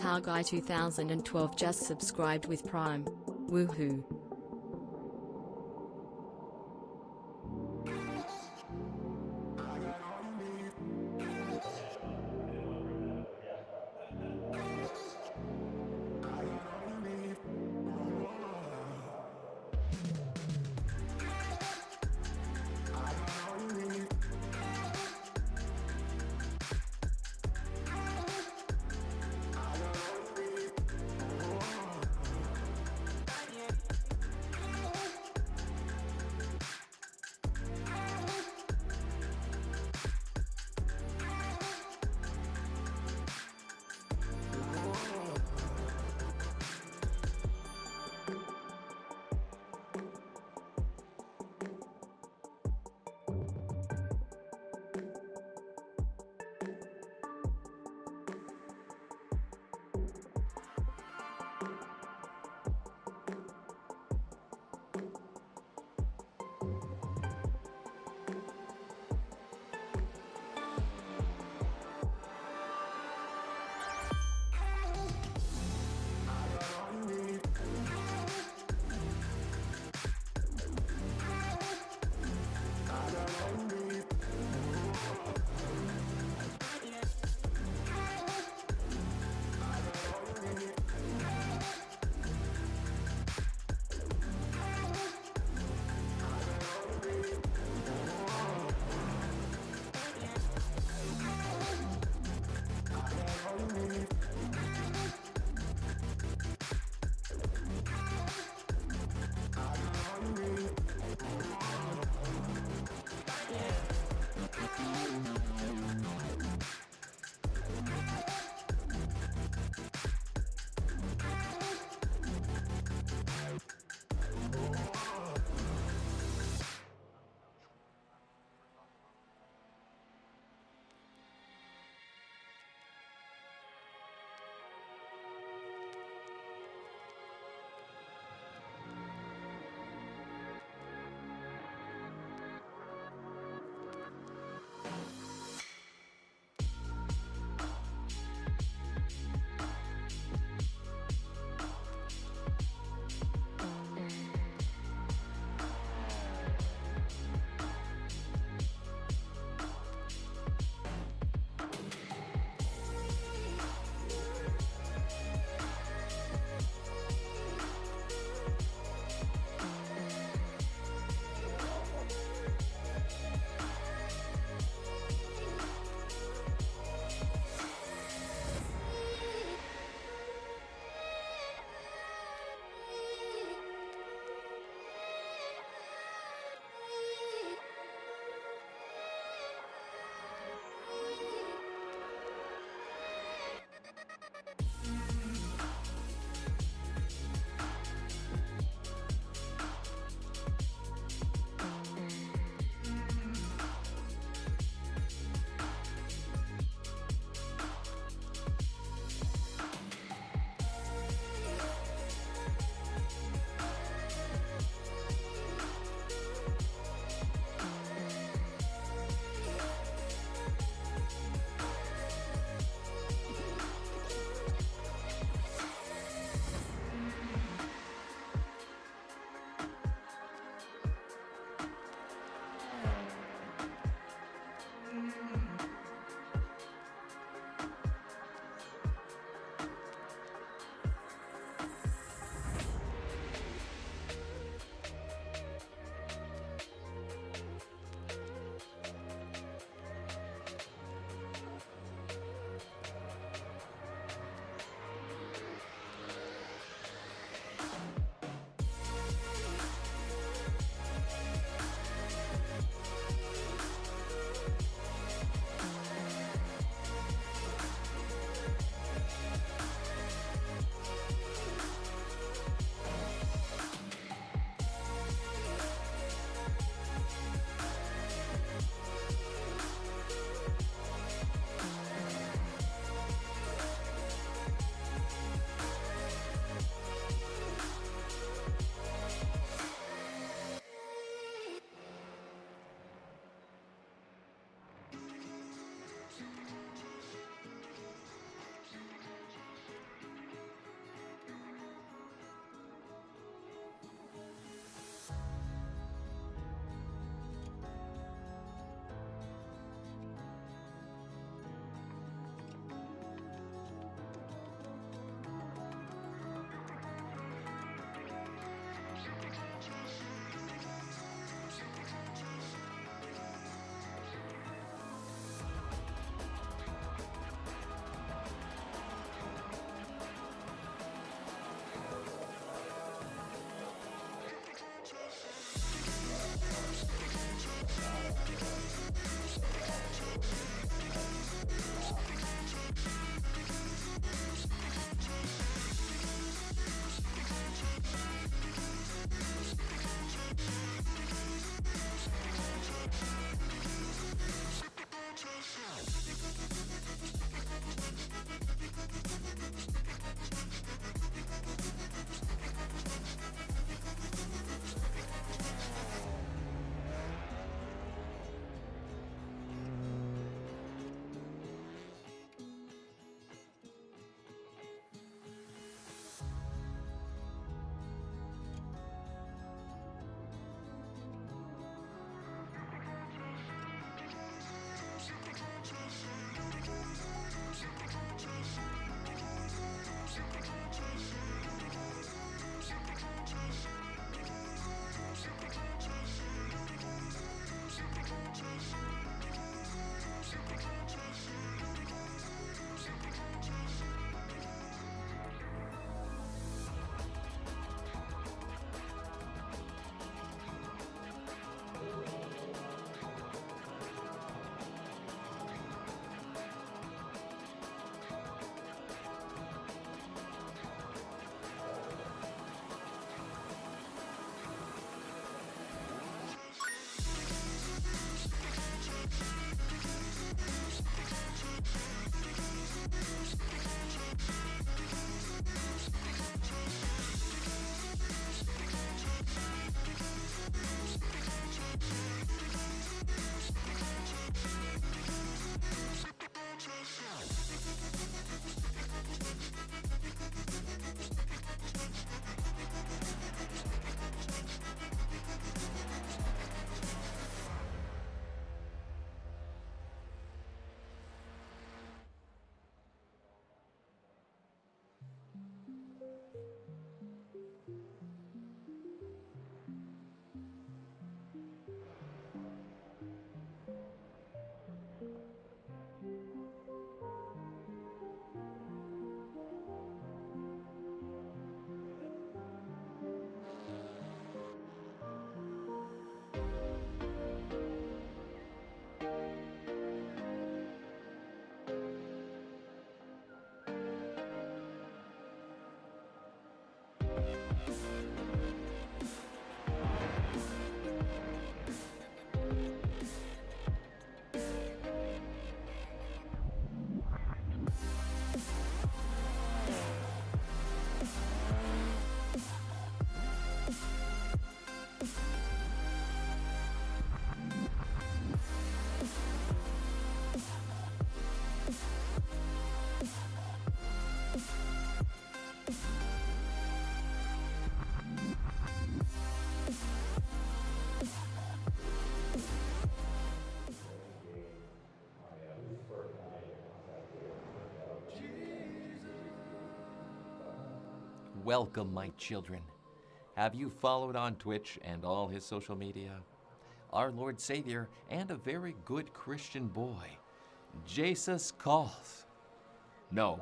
Car Guy 2012 just subscribed with Prime. Woohoo! welcome, my children. Have you followed on Twitch and all his social media? Our Lord Savior and a very good Christian boy, JayCaulls. No.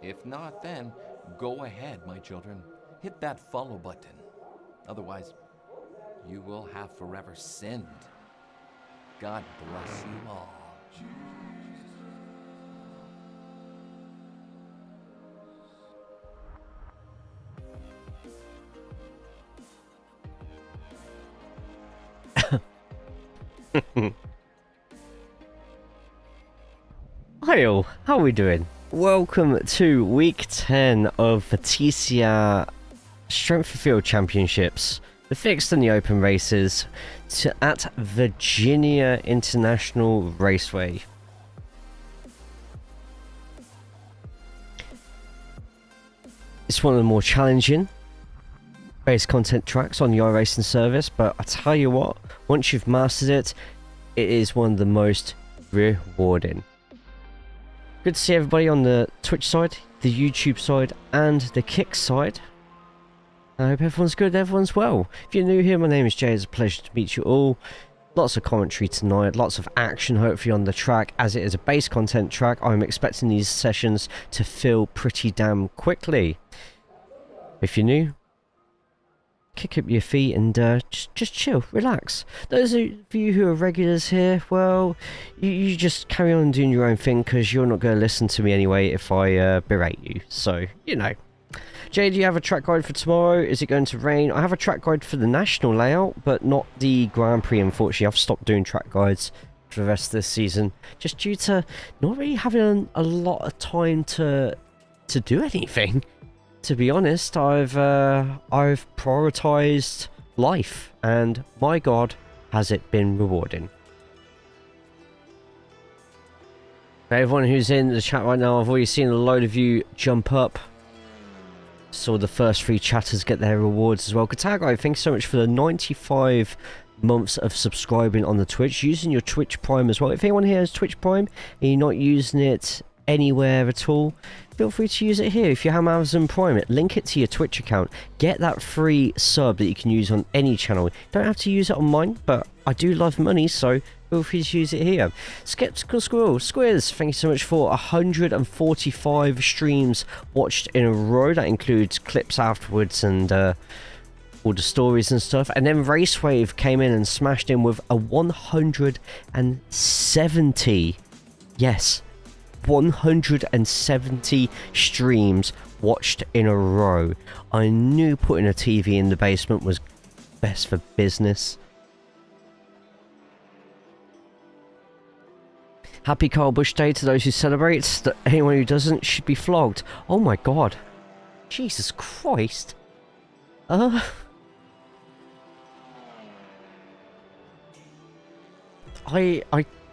If not, then go ahead, my children. Hit that follow button. Otherwise, you will have forever sinned. God bless you all. Hi all, how are we doing? Welcome to week 10 of the TCR Strength of Field Championships, the fixed and the open races at Virginia International Raceway. It's one of the more challenging base content tracks on the iRacing service, but I tell you what, once you've mastered it, it is one of the most rewarding. Good to see everybody on the Twitch side, the YouTube side, and the Kick side. I hope everyone's good, everyone's well. If you're new here, my name is Jay. It's a pleasure to meet you all. Lots of commentary tonight, lots of action hopefully on the track. As it is a base content track, I'm expecting these sessions to fill pretty damn quickly. If you're new, kick up your feet and just chill, relax. Those of you who are regulars here, well, you just carry on doing your own thing because you're not going to listen to me anyway if I berate you. So, you know. Jay, do you have a track guide for tomorrow? Is it going to rain? I have a track guide for the national layout, but not the Grand Prix, unfortunately. I've stopped doing track guides for the rest of this season, just due to not really having a lot of time to do anything. To be honest, I've prioritized life, and my God, has it been rewarding. For everyone who's in the chat right now, I've already seen a load of you jump up. Saw the first 3 chatters get their rewards as well. Katago, thanks so much for the 95 months of subscribing on the Twitch, using your Twitch Prime as well. If anyone here has Twitch Prime and you're not using it anywhere at all, feel free to use it here. If you have Amazon Prime, link it to your Twitch account. Get that free sub that you can use on any channel. Don't have to use it on mine, but I do love money, so feel free to use it here. Skeptical Squirrel, Squiz, thank you so much for 145 streams watched in a row. That includes clips afterwards and all the stories and stuff. And then Raceway came in and smashed in with a 170. Yes. 170 streams watched in a row. I knew putting a TV in the basement was best for business. Happy Carl Bush Day to those who celebrate. That anyone who doesn't should be flogged. Oh my God. Jesus Christ. I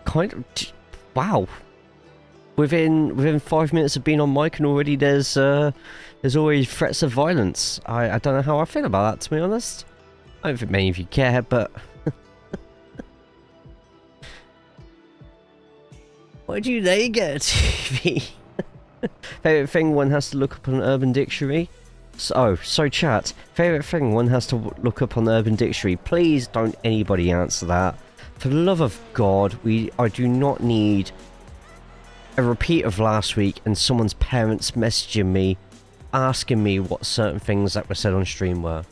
kind of... Wow. Within 5 minutes of being on mic, and already there's always threats of violence. I don't know how I feel about that, to be honest. I don't think many of you care, but why do they get a TV? Favorite thing one has to look up on Urban Dictionary. So chat. Favorite thing one has to look up on Urban Dictionary. Please don't anybody answer that. For the love of God, I do not need a repeat of last week and someone's parents messaging me asking me what certain things that were said on stream were.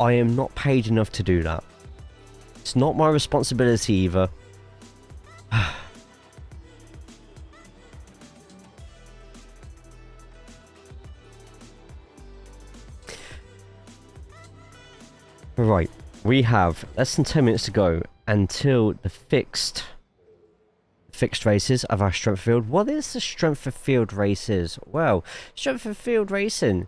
I am not paid enough to do that. It's not my responsibility either. Right, we have less than 10 minutes to go until the fixed races of our Strength of Field. What is the Strength of Field races? Well, Strength of Field racing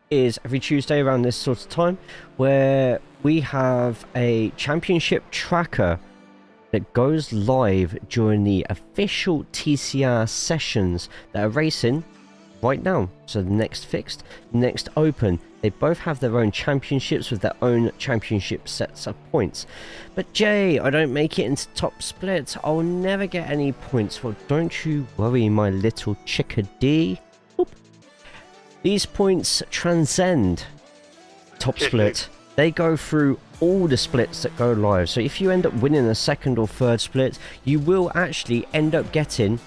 is every Tuesday around this sort of time, where we have a championship tracker that goes live during the official TCR sessions that are racing right now. So the next fixed, next open, they both have their own championships with their own championship sets of points. But Jay, I don't make it into top splits. I'll never get any points. Well, don't you worry, my little chickadee. Oop. These points transcend top split. They go through all the splits that go live. So if you end up winning a second or third split, you will actually end up getting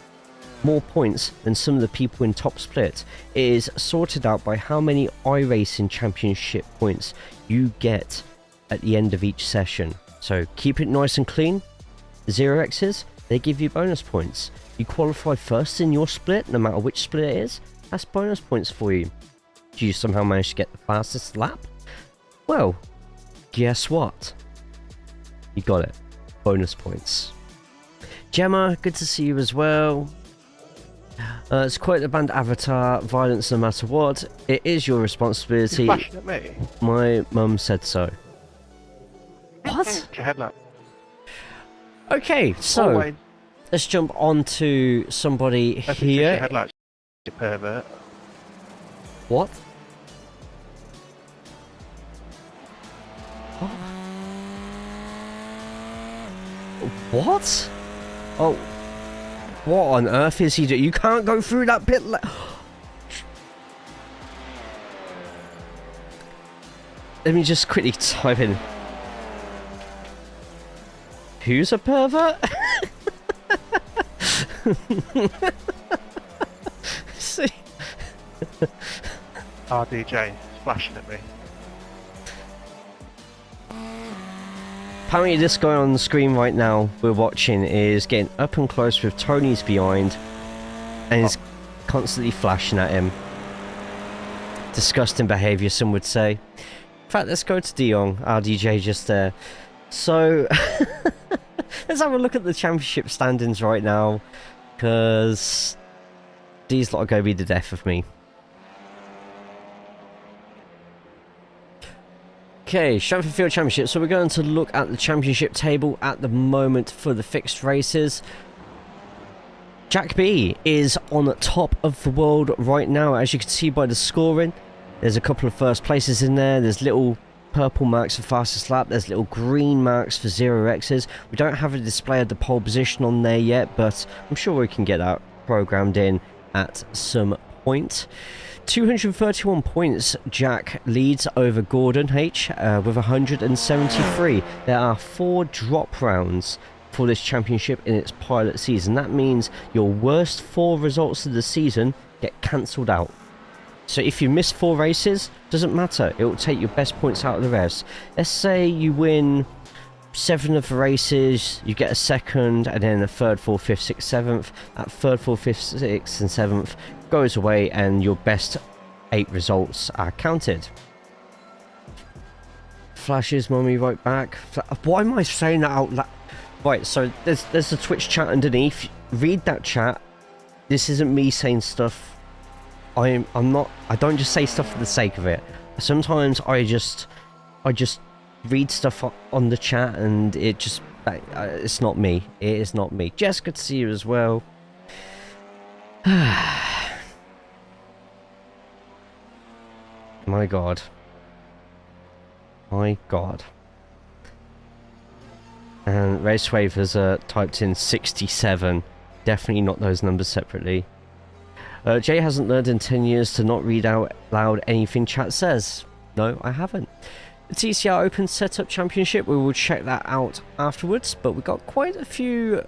more points than some of the people in top split. It is sorted out by how many iRacing Championship points you get at the end of each session. So keep it nice and clean. 0x's, they give you bonus points. You qualify first in your split, no matter which split it is, that's bonus points for you. Do you somehow manage to get the fastest lap? Well, guess what? You got it. Bonus points. Gemma, good to see you as well. It's quite a band avatar, violence no matter what. It is your responsibility. You're flashing at me. My mum said so. What? Your headlight. Okay, so let's jump on to somebody here. Your headlights, you pervert. What? What? Oh. What on earth is he doing? You can't go through that pit. Let me just quickly type in. Who's a pervert? See? RDJ flashing at me. Apparently this guy on the screen right now we're watching is getting up and close with Tony's behind and is constantly flashing at him. Disgusting behaviour, some would say. In fact, let's go to Dion, our DJ just there. So, let's have a look at the championship standings right now, because these lot are going to be the death of me. Okay, Shamford Field Championship. So we're going to look at the championship table at the moment for the fixed races. Jack B is on top of the world right now, as you can see by the scoring. There's a couple of first places in there. There's little purple marks for fastest lap. There's little green marks for 0x's. We don't have a display of the pole position on there yet, but I'm sure we can get that programmed in at some point. 231 points Jack leads over Gordon H with 173. There are 4 drop rounds for this championship in its pilot season. That means your worst 4 results of the season get cancelled out. So if you miss 4 races, doesn't matter. It will take your best points out of the rest. Let's say you win 7 of the races, you get a second, and then a third, fourth, fifth, sixth, seventh. That third, fourth, fifth, sixth, and seventh goes away, and your best 8 results are counted. Flashes, mommy, right back. Why am I saying that out loud? Right, so there's the Twitch chat underneath. Read that chat. This isn't me saying stuff. I don't just say stuff for the sake of it. Sometimes I just read stuff on the chat, and it just it's not me. It is not me. Jess, good to see you as well. My God. My God. And Raceway has typed in 67. Definitely not those numbers separately. Jay hasn't learned in 10 years to not read out loud anything chat says. No, I haven't. The TCR Open Setup Championship, we will check that out afterwards, but we've got quite a few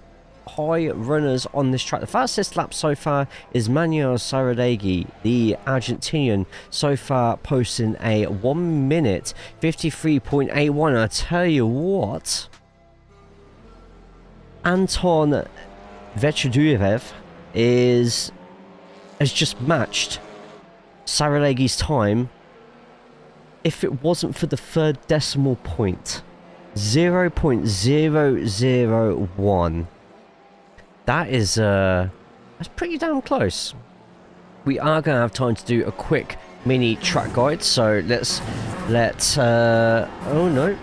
high runners on this track. The fastest lap so far is Manuel Saralegui, the Argentinian, so far posting a 1 minute 53.81. I tell you what, Anton Vechudurev has just matched Saralegi's time if it wasn't for the 3rd decimal point. 0.001. That is that's pretty damn close. We are going to have time to do a quick mini track guide, so let's oh no,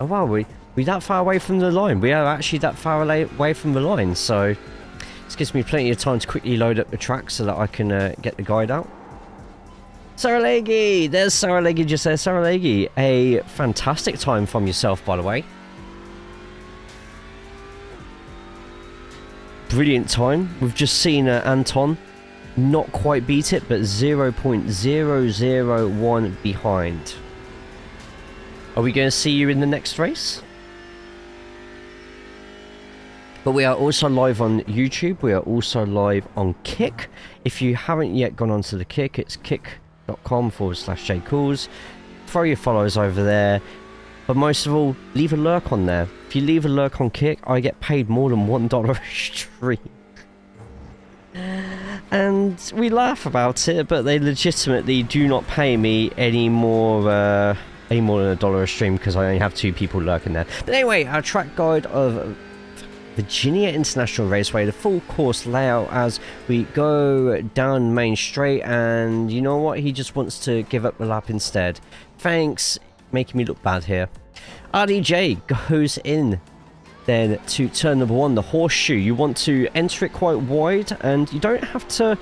oh wow, we that far away from the line. We are actually that far away from the line, so this gives me plenty of time to quickly load up the track so that I can get the guide out. Saralegui! There's Saralegui just there. Saralegui, a fantastic time from yourself, by the way. Brilliant time. We've just seen Anton not quite beat it, but 0.001 behind. Are we going to see you in the next race? But we are also live on YouTube. We are also live on Kick. If you haven't yet gone onto the Kick, it's kick.com/JayCaulls. Throw your follows over there. But most of all, leave a lurk on there. If you leave a lurk on Kick, I get paid more than $1 a stream. And we laugh about it, but they legitimately do not pay me any more than $1 a stream because I only have 2 people lurking there. But anyway, our track guide of Virginia International Raceway, the full course layout as we go down Main Straight, and you know what, he just wants to give up the lap instead. Thanks, making me look bad here. RDJ goes in then to turn number 1, the horseshoe. You want to enter it quite wide, and you don't have to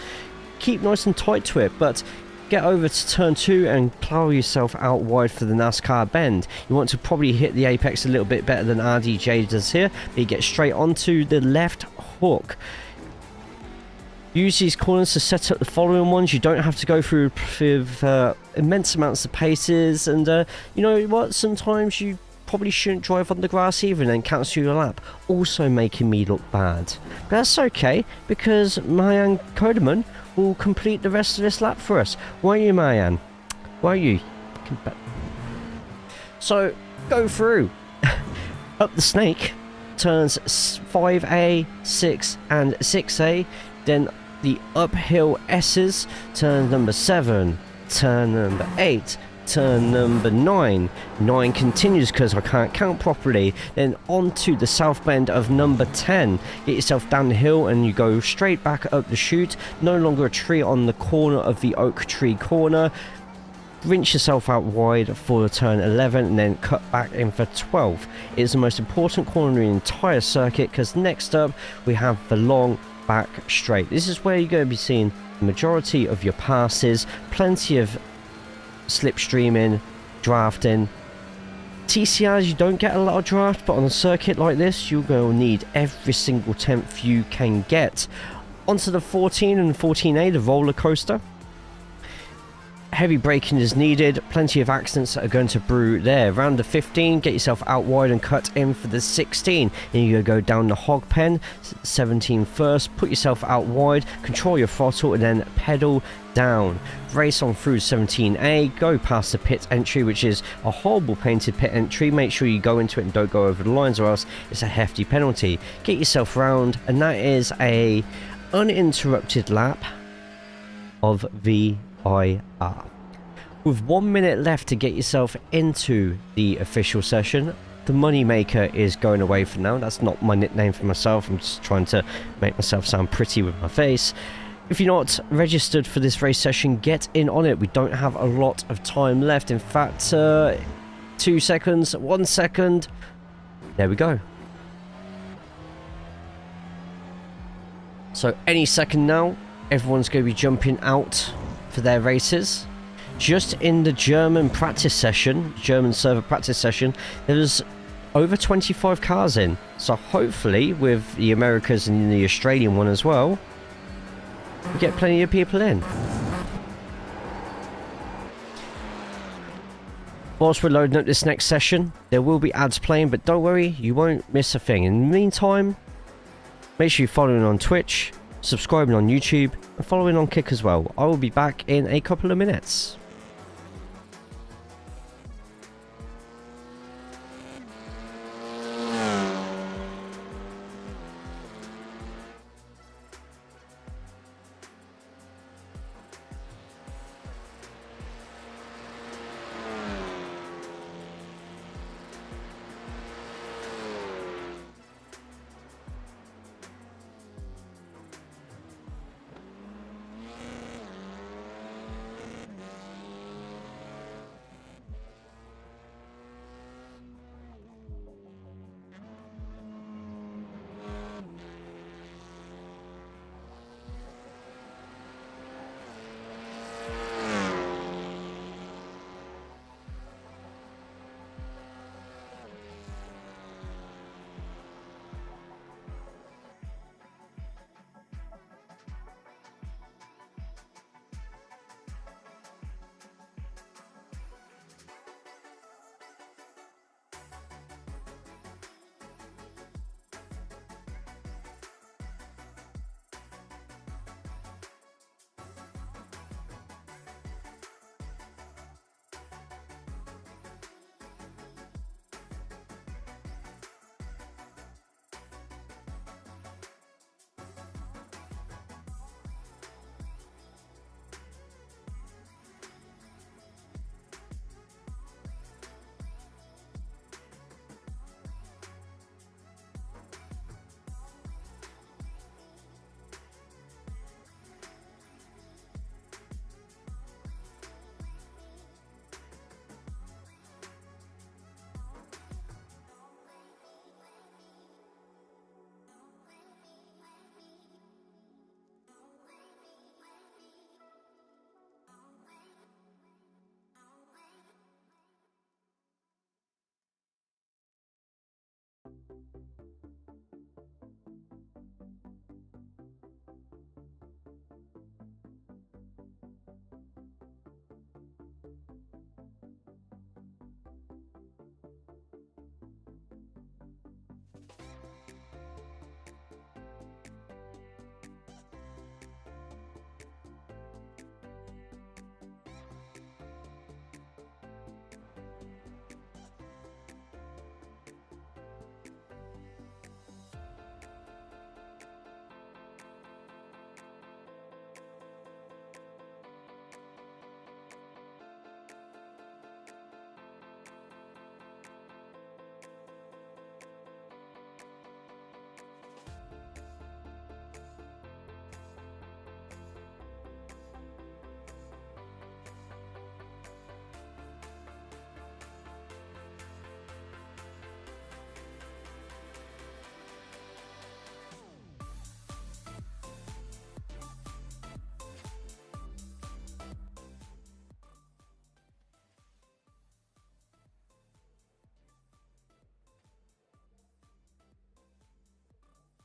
keep nice and tight to it, but get over to turn 2 and plow yourself out wide for the NASCAR bend. You want to probably hit the apex a little bit better than RDJ does here, but you get straight onto the left hook. Use these corners to set up the following ones. You don't have to go through with immense amounts of paces, and you know what, sometimes you probably shouldn't drive on the grass either and then cancel your lap, also making me look bad. But that's okay, because Mayan Kodeman will complete the rest of this lap for us. Won't you, Mayan? Won't you? So, go through. Up the snake, turns 5A, 6 and 6A, then the uphill S's, turn number 7, turn number 8, turn number 9. 9 continues because I can't count properly. Then onto the south bend of number 10. Get yourself down the hill and you go straight back up the chute. No longer a tree on the corner of the oak tree corner. Rinse yourself out wide for turn 11 and then cut back in for 12. It is the most important corner in the entire circuit because next up we have the long back straight. This is where you're going to be seeing the majority of your passes, plenty of slipstreaming, drafting. TCRs, you don't get a lot of draft, but on a circuit like this you're going to need every single tenth you can get. Onto the 14 and 14A, the roller coaster. Heavy braking is needed, plenty of accidents that are going to brew there. Round the 15, get yourself out wide and cut in for the 16. Then you go down the hog pen, 17 first, put yourself out wide, control your throttle and then pedal down. Race on through 17A, go past the pit entry, which is a horrible painted pit entry. Make sure you go into it and don't go over the lines or else it's a hefty penalty. Get yourself round, and that is a uninterrupted lap of VIR. With 1 minute left to get yourself into the official session, the moneymaker is going away for now. That's not my nickname for myself, I'm just trying to make myself sound pretty with my face. If you're not registered for this race session, get in on it. We don't have a lot of time left. In fact, 2 seconds, 1 second. There we go. So any second now, everyone's going to be jumping out for their races. Just in the German practice session, German server practice session, there's over 25 cars in. So hopefully with the Americas and the Australian one as well, we get plenty of people in. Whilst we're loading up this next session, there will be ads playing, but don't worry, you won't miss a thing. In the meantime, make sure you're following on Twitch, subscribing on YouTube, and following on Kick as well. I will be back in a couple of minutes.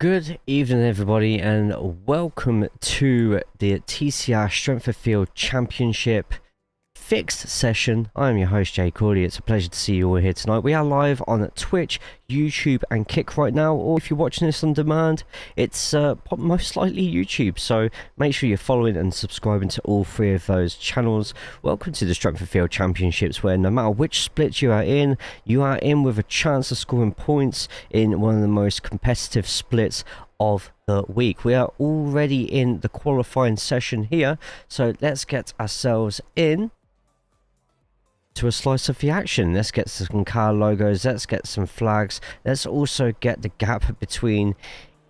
Good evening everybody and welcome to the TCR Strength of Field Championship fixed session. I am your host JayCaulls. It's a pleasure to see you all here tonight. We are live on Twitch, YouTube and Kick right now, or if you're watching this on demand, it's most likely YouTube, so make sure you're following and subscribing to all three of those channels. Welcome to the Strength of Field Championships, where no matter which split you are in with a chance of scoring points in one of the most competitive splits of the week. We are already in the qualifying session here, so let's get ourselves in to a slice of the action. Let's get some car logos, let's get some flags, let's also get the gap between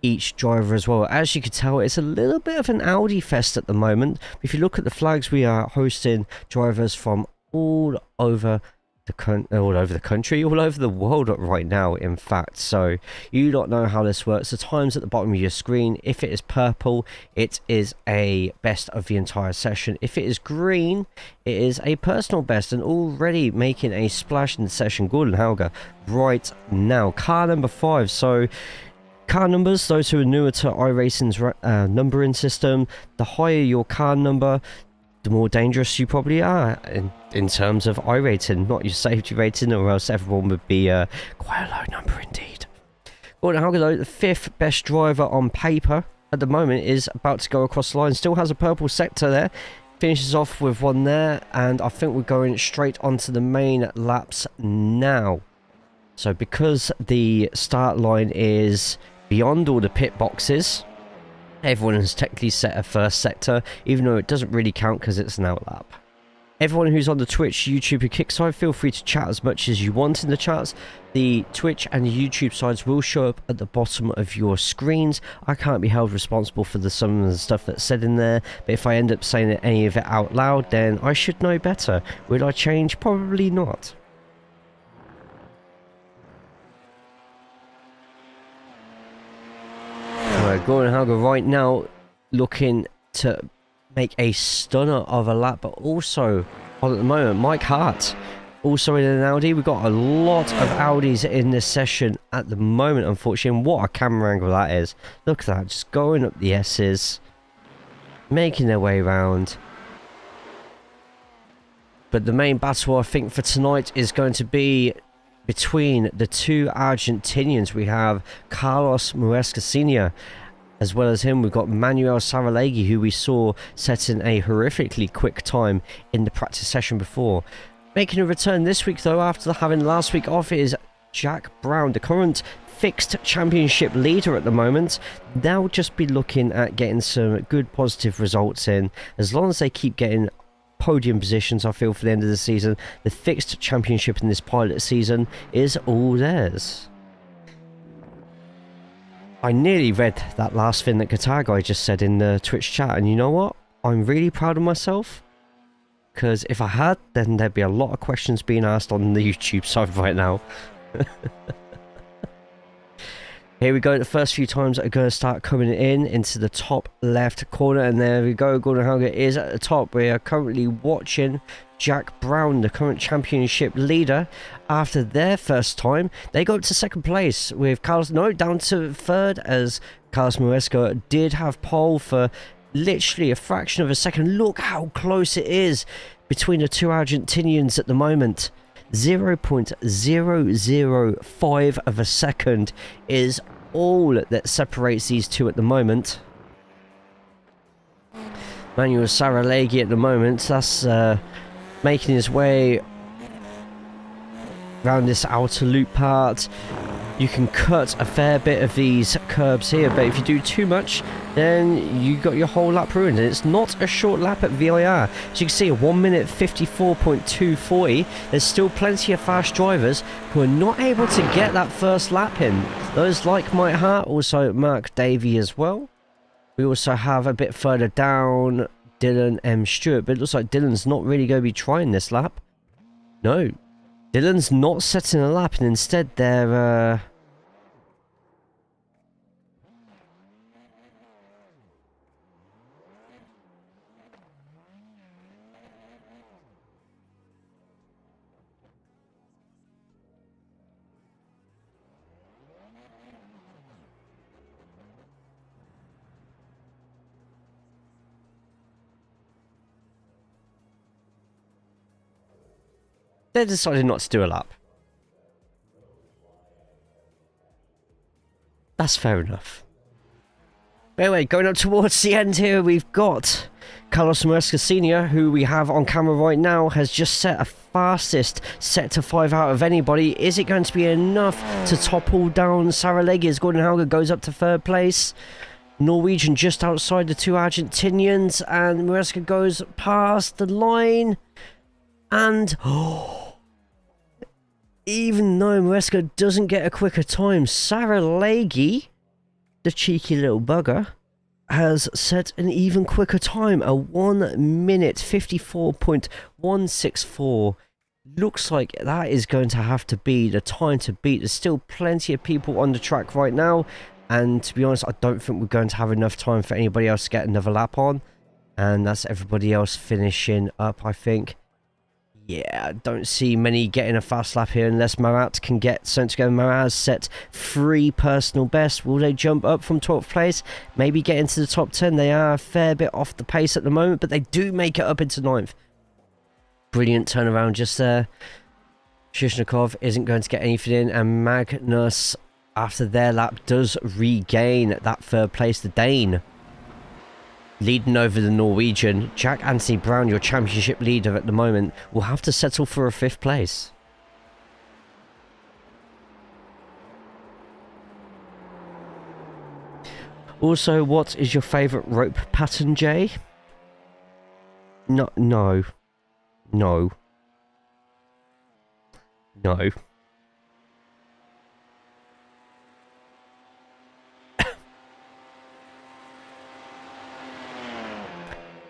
each driver as well. As you can tell, it's a little bit of an Audi fest at the moment. If you look at the flags, we are hosting drivers from all over the country, all over the world right now, in fact. So you don't know how this works. The time's at the bottom of your screen. If it is purple, it is a best of the entire session. If it is green, it is a personal best, and already making a splash in the session, Gordon Hauger right now, car number 5. So car numbers, those who are newer to iRacing's numbering system, the higher your car number, the more dangerous you probably are in terms of iRating, not your safety rating, or else everyone would be quite a low number indeed. Gordon Hauger, though, the 5th best driver on paper at the moment, is about to go across the line. Still has a purple sector there. Finishes off with one there, and I think we're going straight onto the main laps now. So because the start line is beyond all the pit boxes, everyone has technically set a first sector, even though it doesn't really count because it's an outlap. Everyone who's on the Twitch, YouTube and Kick side, feel free to chat as much as you want in the chats. The Twitch and the YouTube sides will show up at the bottom of your screens. I can't be held responsible for some of the stuff that's said in there, but if I end up saying any of it out loud, then I should know better. Would I change? Probably not. Gordon Hauger right now looking to make a stunner of a lap, but also on at the moment Mike Hart also in an Audi. We've got a lot of Audis in this session at the moment, unfortunately, and what a camera angle that is. Look at that, just going up the S's, making their way around. But the main battle, I think, for tonight is going to be between the two Argentinians. We have Carlos Muesca Sr., as well as him, we've got Manuel Saralegui, who we saw setting a horrifically quick time in the practice session before. Making a return this week, though, after having last week off, is Jack Brown, the current fixed championship leader at the moment. They'll just be looking at getting some good positive results in. As long as they keep getting podium positions, I feel, for the end of the season, the fixed championship in this pilot season is all theirs. I nearly read that last thing that Guitar Guy just said in the Twitch chat, and you know what? I'm really proud of myself, because if I had, then there'd be a lot of questions being asked on the YouTube side right now. Here we go, the first few times are going to start coming in into the top left corner, and there we go, Gordon Hauger is at the top. We are currently watching Jack Brown, the current championship leader. After their first time, they go up to second place with Carlos, down to third, as Carlos Muesca did have pole for literally a fraction of a second. Look how close it is between the two Argentinians at the moment. 0.005 of a second is all that separates these two at the moment. Manuel Saralegui at the moment, that's making his way around this outer loop part. You can cut a fair bit of these curbs here, but if you do too much, then you got your whole lap ruined. And it's not a short lap at VIR. As you can see, a 1 minute 54.240. There's still plenty of fast drivers who are not able to get that first lap in. Those like Mike Hart, also Mark Davey as well. We also have a bit further down Dylan M. Stewart, but it looks like Dylan's not really going to be trying this lap. No, Dylan's not setting a lap, and instead they're They decided not to do a lap. That's fair enough. Anyway, going up towards the end here, we've got Carlos Maresca Sr., who we have on camera right now, has just set a fastest set to 5 out of anybody. Is it going to be enough to topple down Saralegui as Gordon Hauger goes up to 3rd place? Norwegian just outside the 2 Argentinians, and Maresca goes past the line. And even though Maresca doesn't get a quicker time, Saralegui, the cheeky little bugger, has set an even quicker time, a 1 minute 54.164. Looks like that is going to have to be the time to beat. There's still plenty of people on the track right now, and to be honest, I don't think we're going to have enough time for anybody else to get another lap on, and that's everybody else finishing up, I think. Yeah, I don't see many getting a fast lap here unless Marat can get something to go. Marat has set 3 personal bests. Will they jump up from 12th place? Maybe get into the top 10. They are a fair bit off the pace at the moment, but they do make it up into 9th. Brilliant turnaround just there. Shishnikov isn't going to get anything in, and Magnus, after their lap, does regain that 3rd place. The Dane leading over the Norwegian. Jack Anthony Brown, your championship leader at the moment, will have to settle for a 5th place. Also, what is your favourite rope pattern, Jay? No.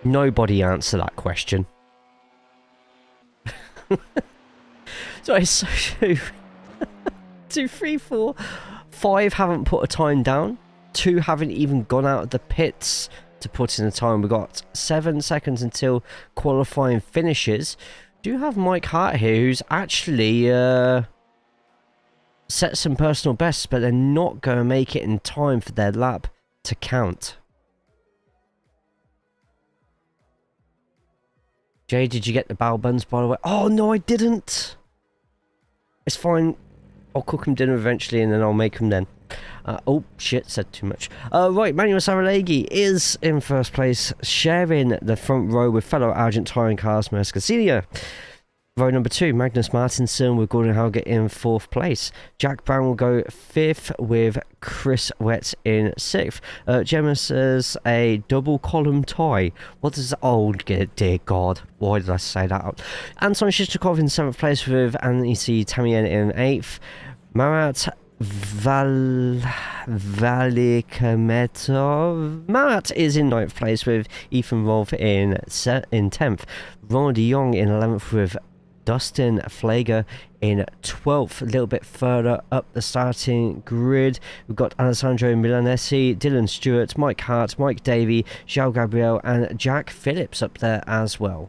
Nobody answer that question. Sorry, so 2, 3, 4, 5 haven't put a time down. 2 haven't even gone out of the pits to put in a time. We've got 7 seconds until qualifying finishes. Do have Mike Hart here, who's actually set some personal bests, but they're not going to make it in time for their lap to count. Jay, did you get the bao buns, by the way? Oh, no, I didn't. It's fine. I'll cook them dinner eventually, and then I'll make them then. Oh, shit, said too much. Right, Manuel Saralegui is in 1st place, sharing the front row with fellow Argentine Carlos Maresca Sr. Row number 2, Magnus Martinsson with Gordon Hauger in 4th place. Jack Brown will go 5th with Chris Wett in 6th. Gemma says a double column tie. What does... Oh, dear God. Why did I say that out? Anton Shishnikov in 7th place with Anthony Tamien in 8th. Marat Valikametov. Marat is in 9th place with Ethan Rolfe in 10th. Ron de Jong in 11th with Dustin Flager in 12th. A little bit further up the starting grid, we've got Alessandro Milanesi, Dylan Stewart, Mike Hart, Mike Davey, João Gabriel and Jack Phillips up there as well.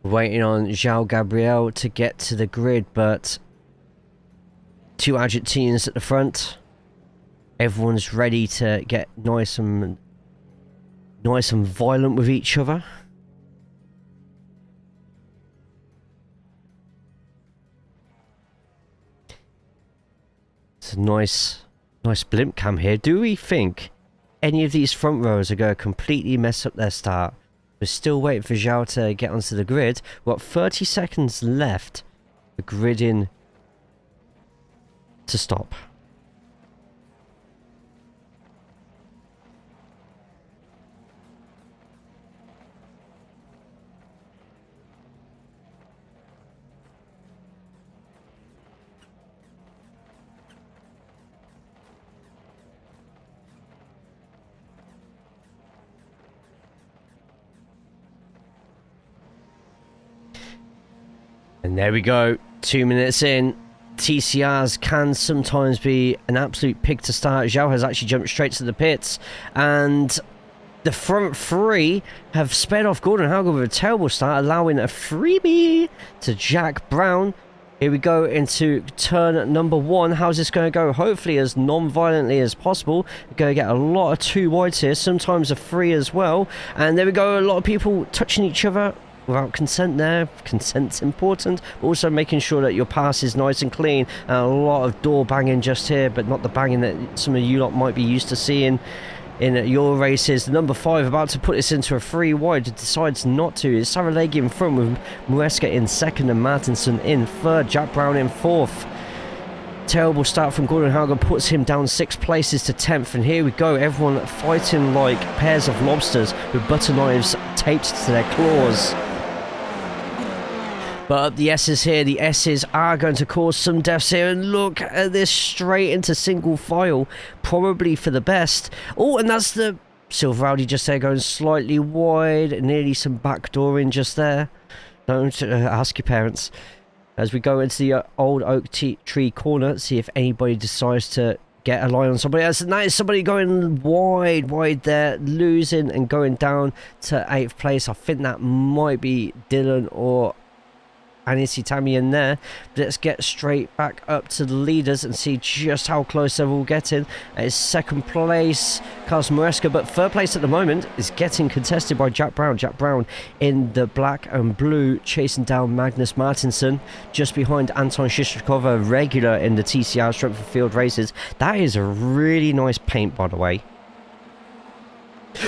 Waiting on João Gabriel to get to the grid, but 2 Argentinians at the front. Everyone's ready to get nice and violent with each other. It's a nice blimp cam here. Do we think any of these front rows are going to completely mess up their start? We're still waiting for João to get onto the grid. We've got 30 seconds left for gridding to stop. And there we go, 2 minutes in. TCRs can sometimes be an absolute pig to start. João has actually jumped straight to the pits, and the front 3 have sped off Gordon Hauger with a terrible start, allowing a freebie to Jack Brown. Here we go into turn number 1. How's this going to go? Hopefully as non-violently as possible. We're going to get a lot of 2 wides here, sometimes a 3 as well. And there we go, a lot of people touching each other. without consent there. Consent's important, but also making sure that your pass is nice and clean. And a lot of door banging just here, but not the banging that some of you lot might be used to seeing in your races. The number 5 about to put this into a 3 wide, decides not to. It's Saralegi in front with Muesca in second and Martinson in third. Jack Brown in fourth. Terrible start from Gordon Hauger, puts him down 6 places to 10th, and here we go, everyone fighting like pairs of lobsters with butter knives taped to their claws. But the S's here, the S's are going to cause some deaths here, and look at this, straight into single file, probably for the best. Oh, and that's the silver Audi just there going slightly wide, nearly some backdooring just there. Don't ask your parents. As we go into the old oak tree corner, see if anybody decides to get a line on somebody else. And that is somebody going wide there, losing and going down to 8th place. I think that might be Dylan or Anisi Tammy in there. Let's get straight back up to the leaders and see just how close they're all getting. It's 2nd place, Carlos Muesca, but 3rd place at the moment is getting contested by Jack Brown. Jack Brown in the black and blue, chasing down Magnus Martinson, just behind Anton Shishikov, a regular in the TCR Strength of Field races. That is a really nice paint, by the way.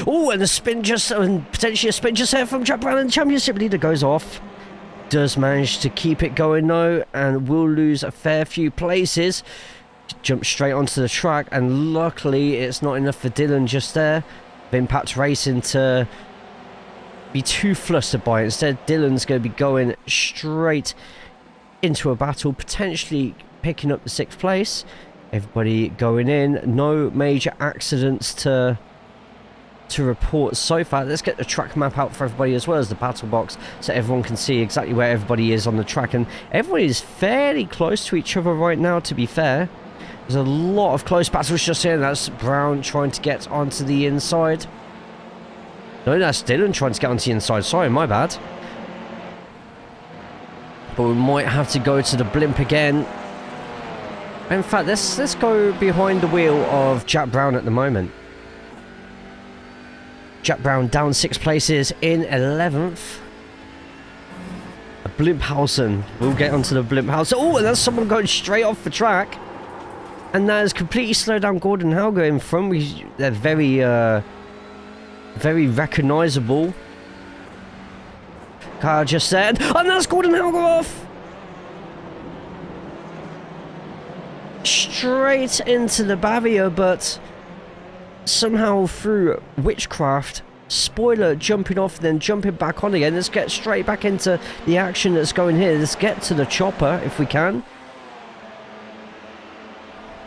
Oh, and a spin just, and potentially a spin just there from Jack Brown, and the championship leader goes off. Does manage to keep it going though, and will lose a fair few places. Jump straight onto the track, and luckily it's not enough for Dylan just there. Impact Racing to be too flustered by it. Instead, Dylan's going to be going straight into a battle, potentially picking up the 6th place. Everybody going in, no major accidents to report so far. Let's get the track map out for everybody as well as the battle box, so everyone can see exactly where everybody is on the track. And everybody is fairly close to each other right now, to be fair. There's a lot of close battles just here. That's Brown trying to get onto the inside. No, that's Dylan trying to get onto the inside. Sorry, my bad. But we might have to go to the blimp again. In fact, let's go behind the wheel of Jack Brown at the moment. Jack Brown down 6 places in 11th. A Blimphausen. We'll get onto the Blimphausen. Oh, and that's someone going straight off the track. And that has completely slowed down Gordon Hauger in front. They're very recognisable. Car just there. And that's Gordon Hauger off. Straight into the barrier, but somehow through witchcraft, spoiler jumping off, then jumping back on again. Let's get straight back into the action that's going here. Let's get to the chopper if we can.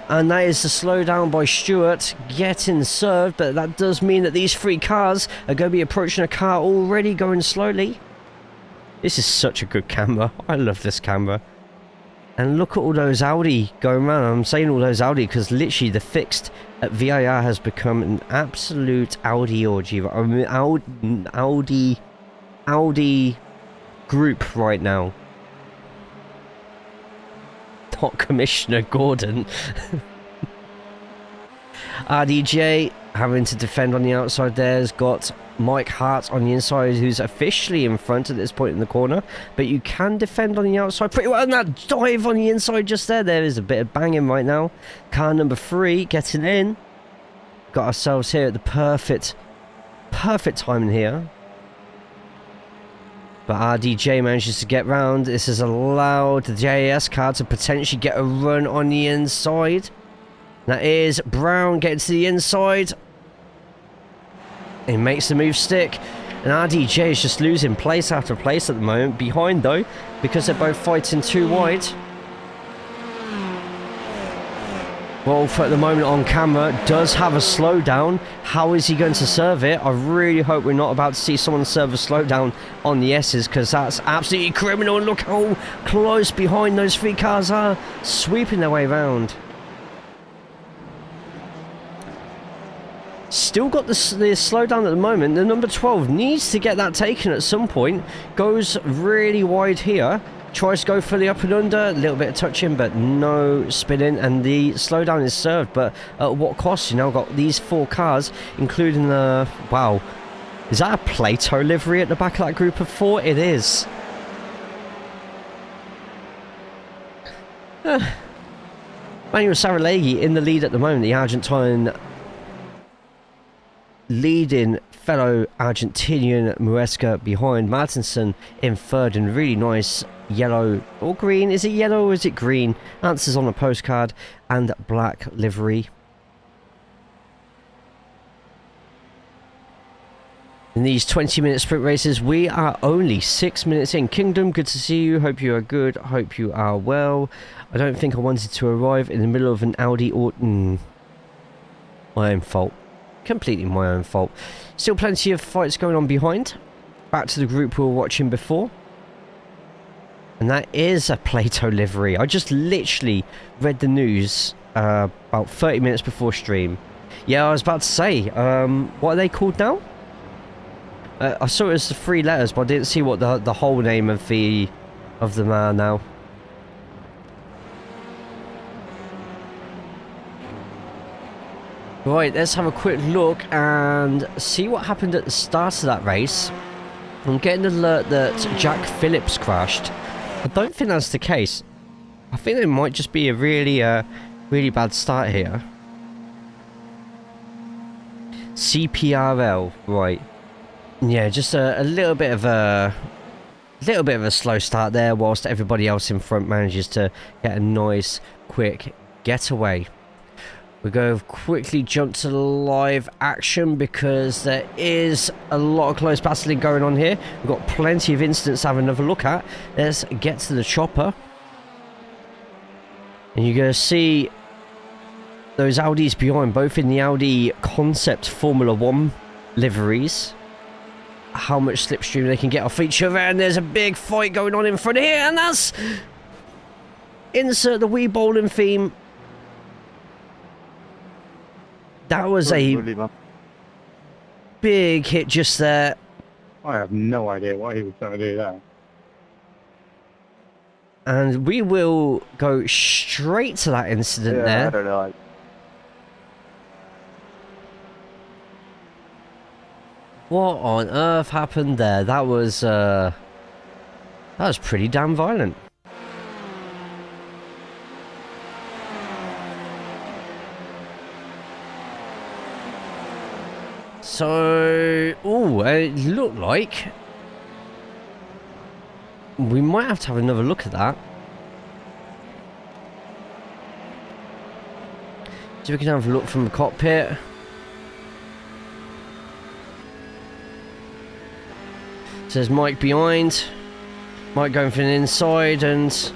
And that is the slowdown by Stewart getting served, but that does mean that these 3 cars are going to be approaching a car already going slowly. This is such a good camera. I love this camera. And look at all those Audi going around. I'm saying all those Audi because literally the fixed at VIR has become an absolute Audi orgy. I mean, Audi group right now. Not Commissioner Gordon. RDJ having to defend on the outside there. Has got Mike Hart on the inside, who's officially in front at this point in the corner, but you can defend on the outside pretty well. And that dive on the inside just there, there is a bit of banging right now. Car number 3 getting in. Got ourselves here at the perfect timing here, but RDJ manages to get round. This has allowed the JAS car to potentially get a run on the inside. That is Brown getting to the inside. He makes the move stick, and RDJ is just losing place after place at the moment. Behind though, because they're both fighting too wide. Wolf at the moment on camera does have a slowdown. How is he going to serve it? I really hope we're not about to see someone serve a slowdown on the S's, because that's absolutely criminal. And look how close behind those 3 cars are, sweeping their way around. Still got the slowdown at the moment. The number 12 needs to get that taken at some point. Goes really wide here. Tries to go for the up and under. A little bit of touching, but no spinning. And the slowdown is served. But at what cost? You now got these 4 cars, including the... Wow. Is that a Plato livery at the back of that group of 4? It is. Manuel Saraleghi in the lead at the moment, the Argentine leading fellow Argentinian Muesca behind. Martinson in third in really nice yellow or green. Is it yellow or is it green? Answers on a postcard and black livery. In these 20-minute sprint races, we are only 6 minutes in. Kingdom, good to see you. Hope you are good. Hope you are well. I don't think I wanted to arrive in the middle of an Audi or... my own fault. Completely my own fault. Still plenty of fights going on behind. Back to the group we were watching before. And that is a Plato livery. I just literally read the news about 30 minutes before stream. Yeah, I was about to say, what are they called now? I saw it as the 3 letters, but I didn't see what the whole name of the man now. Right, let's have a quick look and see what happened at the start of that race. I'm getting an alert that Jack Phillips crashed. I don't think that's the case. I think it might just be a really bad start here. CPRL, right. Yeah, just a little bit of a slow start there, whilst everybody else in front manages to get a nice, quick getaway. We're going to quickly jump to the live action because there is a lot of close battling going on here. We've got plenty of incidents to have another look at. Let's get to the chopper. And you're going to see those Audis behind, both in the Audi Concept Formula 1 liveries. How much slipstream they can get off each other, and there's a big fight going on in front of here, and that's... insert the Wii bowling theme. That was a big hit just there. I have no idea why he was trying to do that. And we will go straight to that incident there. I don't know. What on earth happened there? That was pretty damn violent. So, it looked like we might have to have another look at that. So we can have a look from the cockpit. So there's Mike behind. Mike going for an inside and...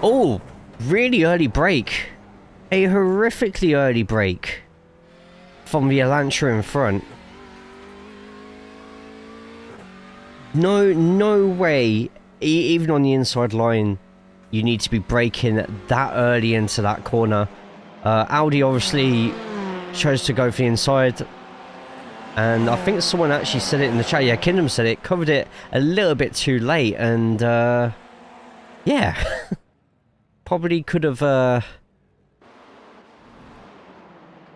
oh, really early break. A horrifically early break from the Elantra in front. No way, even on the inside line, you need to be braking that early into that corner. Audi obviously chose to go for the inside. And I think someone actually said it in the chat. Yeah, Kingdom said it. Covered it a little bit too late. And, yeah. Probably could have,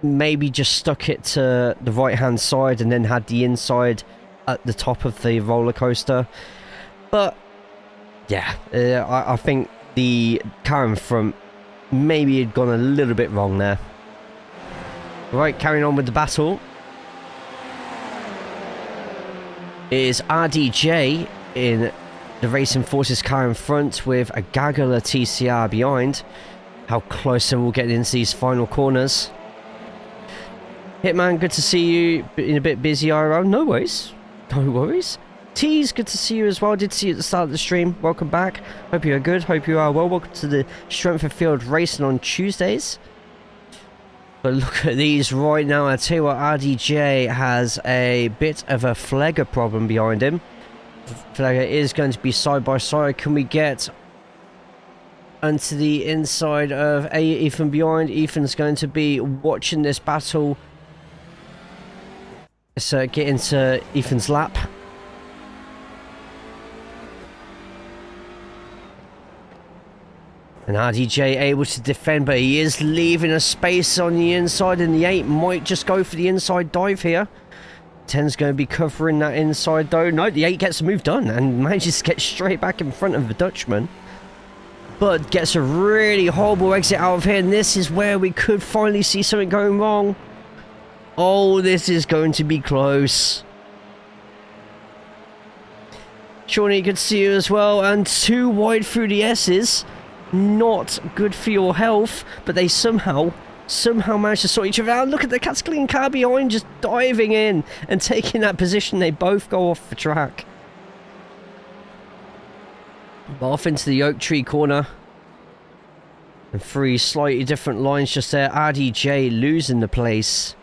maybe just stuck it to the right-hand side and then had the inside at the top of the roller coaster. But, yeah. I think the car in front maybe had gone a little bit wrong there. Right, carrying on with the battle. Is RDJ in the Racing Forces car in front with a gaggle of TCR behind. How close they will get into these final corners. Hitman, good to see you. Been a bit busy, IRL. No worries. No worries. Tease, good to see you as well. Did see you at the start of the stream. Welcome back. Hope you are good. Hope you are well. Welcome to the Strength of Field Racing on Tuesdays. But look at these right now. I tell you what, RDJ has a bit of a flagger problem behind him. Flagger is going to be side by side. Can we get onto the inside of Ethan behind? Ethan's going to be watching this battle. Let's get into Ethan's lap. And RDJ able to defend, but he is leaving a space on the inside, and the 8 might just go for the inside dive here. 10's going to be covering that inside though. No, the 8 gets the move done and manages to get straight back in front of the Dutchman. But gets a really horrible exit out of here, and this is where we could finally see something going wrong. Oh, this is going to be close. Shawnee, good to see you as well. And 2 wide through the S's. Not good for your health, but they somehow managed to sort each other out. Look at the Catsclean car behind just diving in and taking that position. They both go off the track. Off into the oak tree corner. And 3 slightly different lines just there. RDJ losing the place.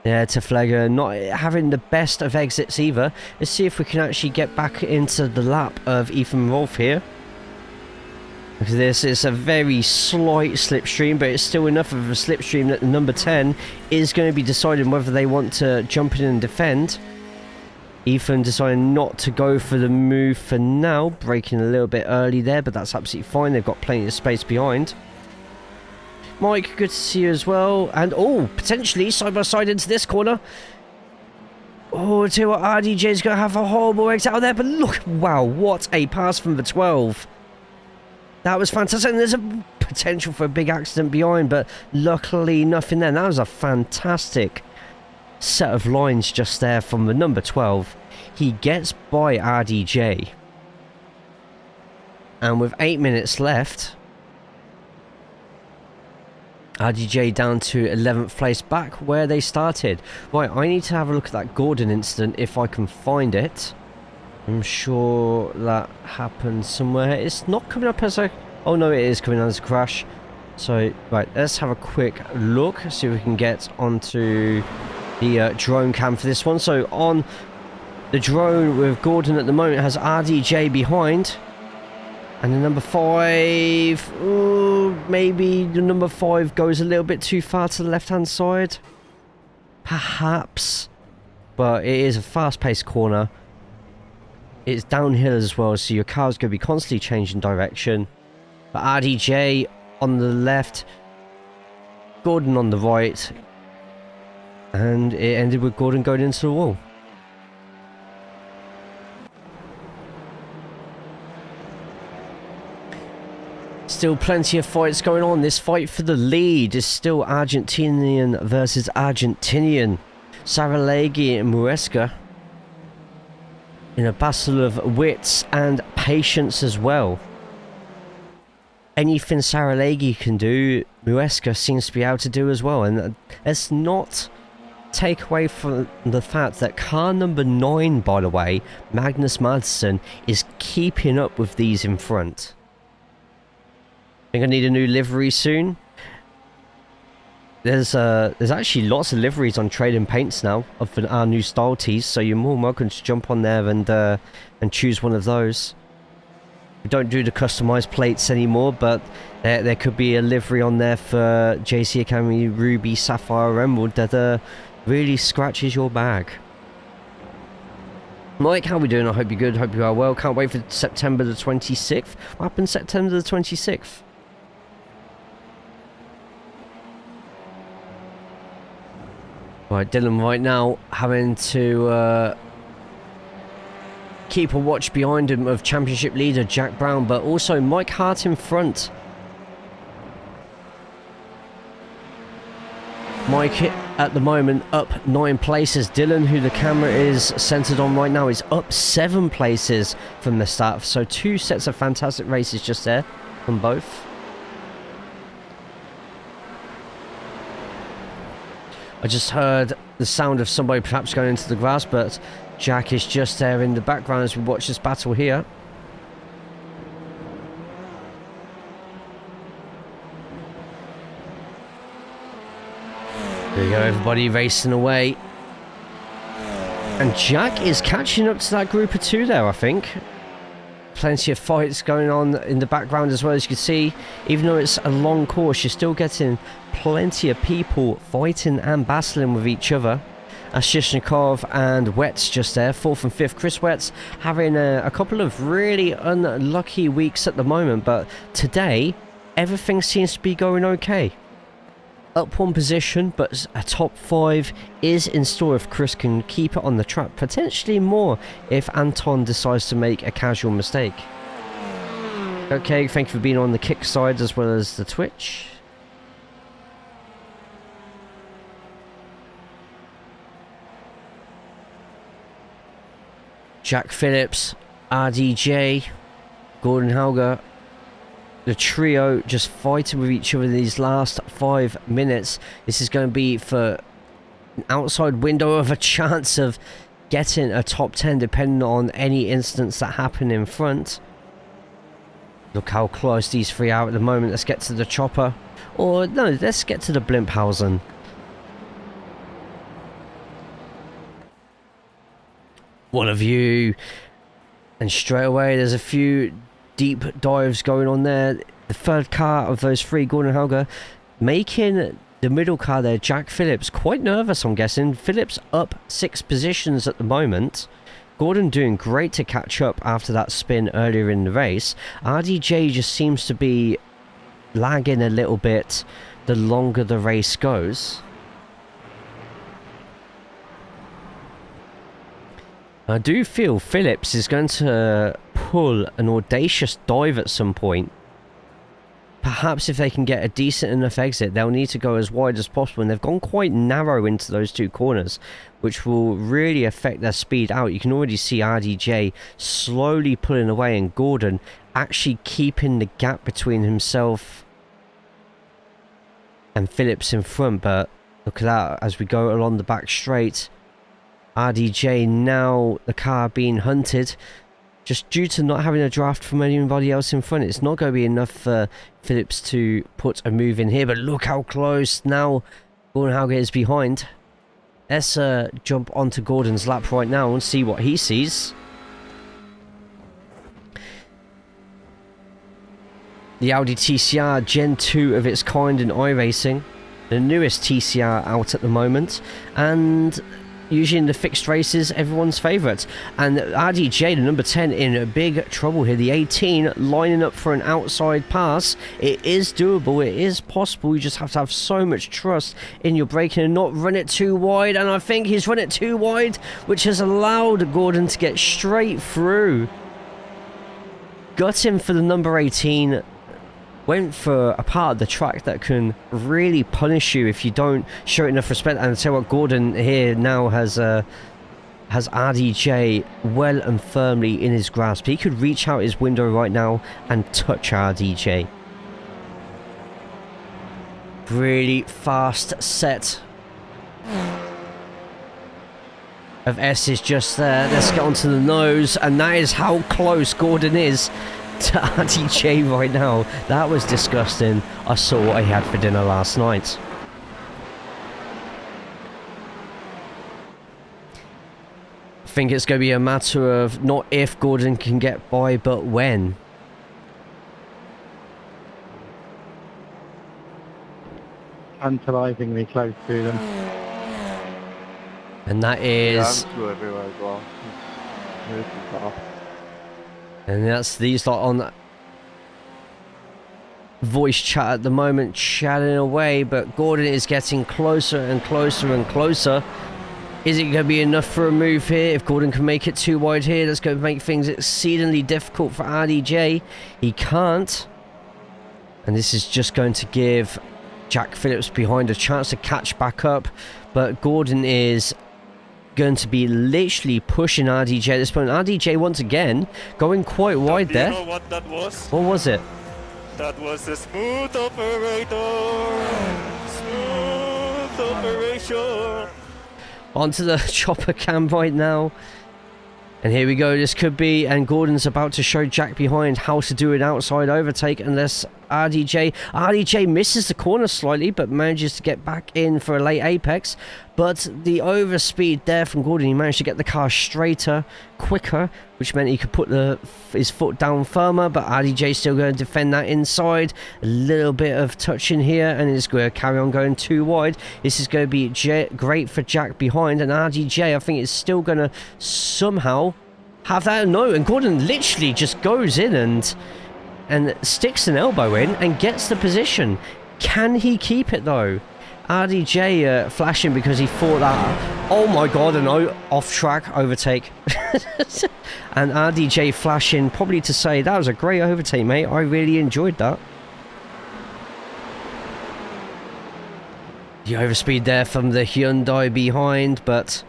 Yeah, to Flegger, not having the best of exits either. Let's see if we can actually get back into the lap of Ethan Rolfe here. Because this is a very slight slipstream, but it's still enough of a slipstream that the number 10 is going to be deciding whether they want to jump in and defend. Ethan deciding not to go for the move for now, braking a little bit early there, but that's absolutely fine. They've got plenty of space behind. Mike, good to see you as well. And, oh, potentially side by side into this corner. Oh, I tell you what, RDJ is going to have a horrible exit out there, but look, wow, what a pass from the 12. That was fantastic, and there's a potential for a big accident behind, but luckily nothing there. That was a fantastic set of lines just there from the number 12. He gets by RDJ. And with 8 minutes left, RDJ down to 11th place, back where they started. Right, I need to have a look at that Gordon incident if I can find it. I'm sure that happened somewhere. It's not coming up as a... Oh no, it is coming as a crash. So, right, let's have a quick look. See if we can get onto the drone cam for this one. So, on the drone with Gordon at the moment has RDJ behind. And the number 5... Ooh, maybe the number 5 goes a little bit too far to the left-hand side. Perhaps. But it is a fast-paced corner. It's downhill as well, so your car's going to be constantly changing direction. But RDJ on the left, Gordon on the right, and it ended with Gordon going into the wall. Still plenty of fights going on. This fight for the lead is still Argentinian versus Argentinian. Saralegui and Muesca. In a battle of wits and patience as well. Anything Saralegui can do, Muesca seems to be able to do as well. And let's not take away from the fact that car number 9, by the way, Magnus Madsen, is keeping up with these in front. I think I need a new livery soon. There's actually lots of liveries on Trade and Paints now of our new style tees, so you're more than welcome to jump on there and choose one of those. We don't do the customized plates anymore, but there could be a livery on there for JC Academy Ruby, Sapphire, Emerald that really scratches your bag. Mike, how are we doing? I hope you're good, hope you are well. Can't wait for September the 26th. What happened September the 26th? Right, Dylan right now having to keep a watch behind him of championship leader Jack Brown, but also Mike Hart in front. Mike at the moment up 9 places. Dylan, who the camera is centered on right now, is up 7 places from the start. So 2 sets of fantastic races just there from both. I just heard the sound of somebody perhaps going into the grass, but Jack is just there in the background as we watch this battle here. There you go, everybody racing away. And Jack is catching up to that group of 2 there, I think. Plenty of fights going on in the background as well, as you can see. Even though it's a long course, you're still getting plenty of people fighting and battling with each other. Shishnikov and Wetz just there, 4th and 5th. Chris Wetz having a couple of really unlucky weeks at the moment, but today everything seems to be going okay. up one position, but a top 5 is in store if Chris can keep it on the track. Potentially more if Anton decides to make a casual mistake. Okay, thank you for being on the kick side as well as the Twitch. Jack Phillips, RDJ, Gordon Hauger, the trio just fighting with each other in these last 5 minutes. This is going to be for an outside window of a chance of getting a top 10 depending on any incidents that happen in front. Look how close these three are at the moment. Let's get to the chopper. Or no, let's get to the Blimphausen. What a view. And straight away there's a few deep dives going on there. The third car of those three, Gordon Hauger, making the middle car there, Jack Phillips, quite nervous, I'm guessing. Phillips up 6 positions at the moment. Gordon doing great to catch up after that spin earlier in the race. RDJ just seems to be lagging a little bit the longer the race goes. I do feel Phillips is going to pull an audacious dive at some point. Perhaps if they can get a decent enough exit, they'll need to go as wide as possible, and they've gone quite narrow into those 2 corners, which will really affect their speed out. You can already see RDJ slowly pulling away, and Gordon actually keeping the gap between himself and Phillips in front. But look at that as we go along the back straight. RDJ now, the car being hunted, just due to not having a draft from anybody else in front. It's not going to be enough for Phillips to put a move in here, but look how close now Gordon Hauger is behind. Let's jump onto Gordon's lap right now and see what he sees. The Audi TCR Gen 2 of its kind in iRacing, the newest TCR out at the moment, and usually in the fixed races, everyone's favourite. And RDJ, the number 10, in big trouble here. The 18 lining up for an outside pass. It is doable. It is possible. You just have to have so much trust in your braking and not run it too wide. And I think he's run it too wide, which has allowed Gordon to get straight through. Got him for the number 18. Went for a part of the track that can really punish you if you don't show it enough respect. And I tell you what, Gordon here now has RDJ well and firmly in his grasp. He could reach out his window right now and touch RDJ. Really fast set of S's just there. Let's get onto the nose, and that is how close Gordon is to RDJ right now. That was disgusting. I saw what he had for dinner last night. I think it's going to be a matter of not if Gordon can get by, but when. Tantalisingly close to them. And that is... Yeah, I'm through everywhere as well. It's really far. And that's these lot on voice chat at the moment, chatting away, but Gordon is getting closer and closer and closer. Is it going to be enough for a move here? If Gordon can make it too wide here, that's going to make things exceedingly difficult for RDJ. He can't. And this is just going to give Jack Phillips behind a chance to catch back up. But Gordon is going to be literally pushing RDJ at this point. RDJ once again going quite wide there. Do you know what that was? What was it? That was a smooth operator. Smooth operation. Onto the chopper cam right now. And here we go. This could be, and Gordon's about to show Jack behind how to do an outside overtake, unless RDJ misses the corner slightly, but manages to get back in for a late apex. But the overspeed there from Gordon, he managed to get the car straighter, quicker, which meant he could put his foot down firmer. But RDJ still going to defend that inside. A little bit of touch in here, and it's going to carry on going too wide. This is going to be great for Jack behind, and RDJ, I think, is still going to somehow have that. No, and Gordon literally just goes in and sticks an elbow in and gets the position. Can he keep it though? RDJ flashing because he thought that, oh my god, an off-track overtake. And RDJ flashing probably to say, that was a great overtake, mate. I really enjoyed that. The overspeed there from the Hyundai behind, but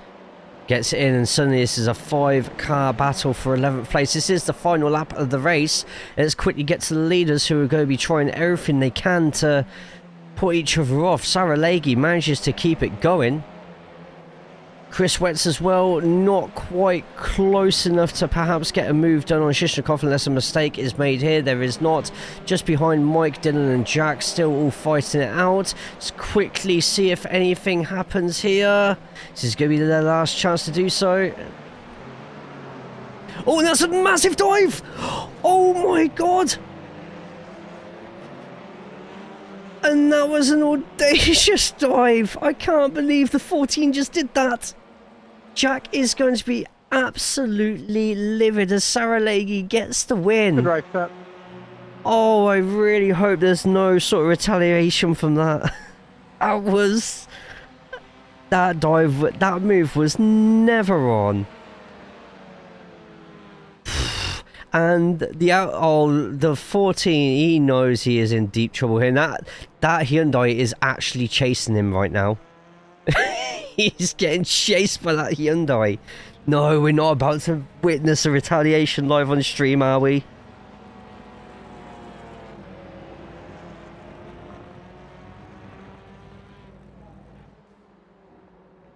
gets it in, and suddenly this is a 5-car battle for 11th place. This is the final lap of the race. Let's quickly get to the leaders, who are going to be trying everything they can to put each other off. Saralegi manages to keep it going. Chris Wetz as well, not quite close enough to perhaps get a move done on Shishnikov unless a mistake is made here. There is not. Just behind Mike, Dylan and Jack, still all fighting it out. Let's quickly see if anything happens here. This is going to be their last chance to do so. Oh, that's a massive dive! Oh my god! And that was an audacious dive. I can't believe the 14 just did that. Jack is going to be absolutely livid as Saralegi gets the win. Good race, Seth. Oh, I really hope there's no sort of retaliation from that. That dive, that move was never on. And the 14, he knows he is in deep trouble here. And that Hyundai is actually chasing him right now. He's getting chased by that Hyundai. No, we're not about to witness a retaliation live on stream, are we?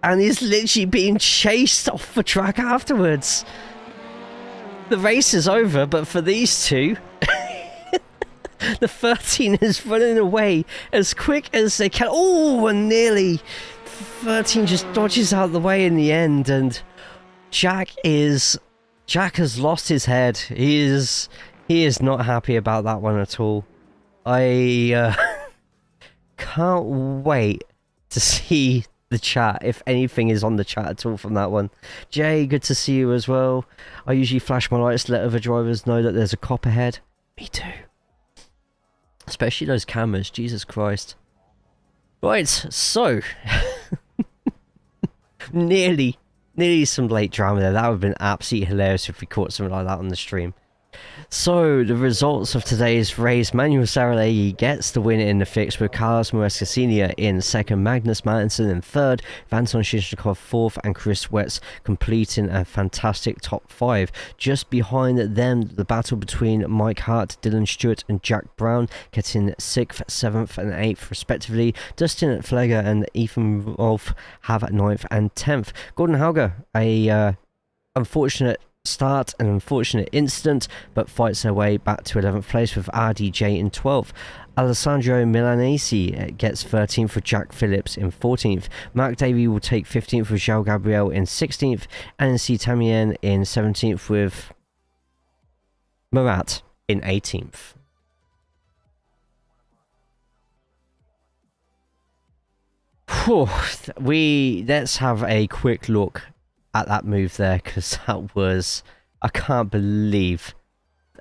And he's literally being chased off the track afterwards. The race is over, but for these two, the 13 is running away as quick as they can. Oh, and nearly 13 just dodges out of the way in the end, and Jack has lost his head. He is not happy about that one at all. I can't wait to see the chat, if anything is on the chat at all from that one. Jay, good to see you as well. I usually flash my lights to let other drivers know that there's a cop ahead. Me too. Especially those cameras, Jesus Christ. Right, so nearly some late drama there. That would have been absolutely hilarious if we caught something like that on the stream. So, the results of today's race: Manuel Saralegi gets the win in the fix, with Carlos Moresca Sr. in second, Magnus Mattinson in third, Anton Shishnikov fourth, and Chris Wetz completing a fantastic top 5. Just behind them, the battle between Mike Hart, Dylan Stewart and Jack Brown getting 6th, 7th and 8th respectively. Dustin Flegger and Ethan Wolf have 9th and 10th. Gordon Hauger, a unfortunate start, an unfortunate incident, but fights their way back to 11th place with RDJ in 12th. Alessandro Milanesi gets 13th with Jack Phillips in 14th. Mark Davey will take 15th with João Gabriel in 16th. NC Tamien in 17th with Murat in 18th. Let's have a quick look at that move there, because that was, I can't believe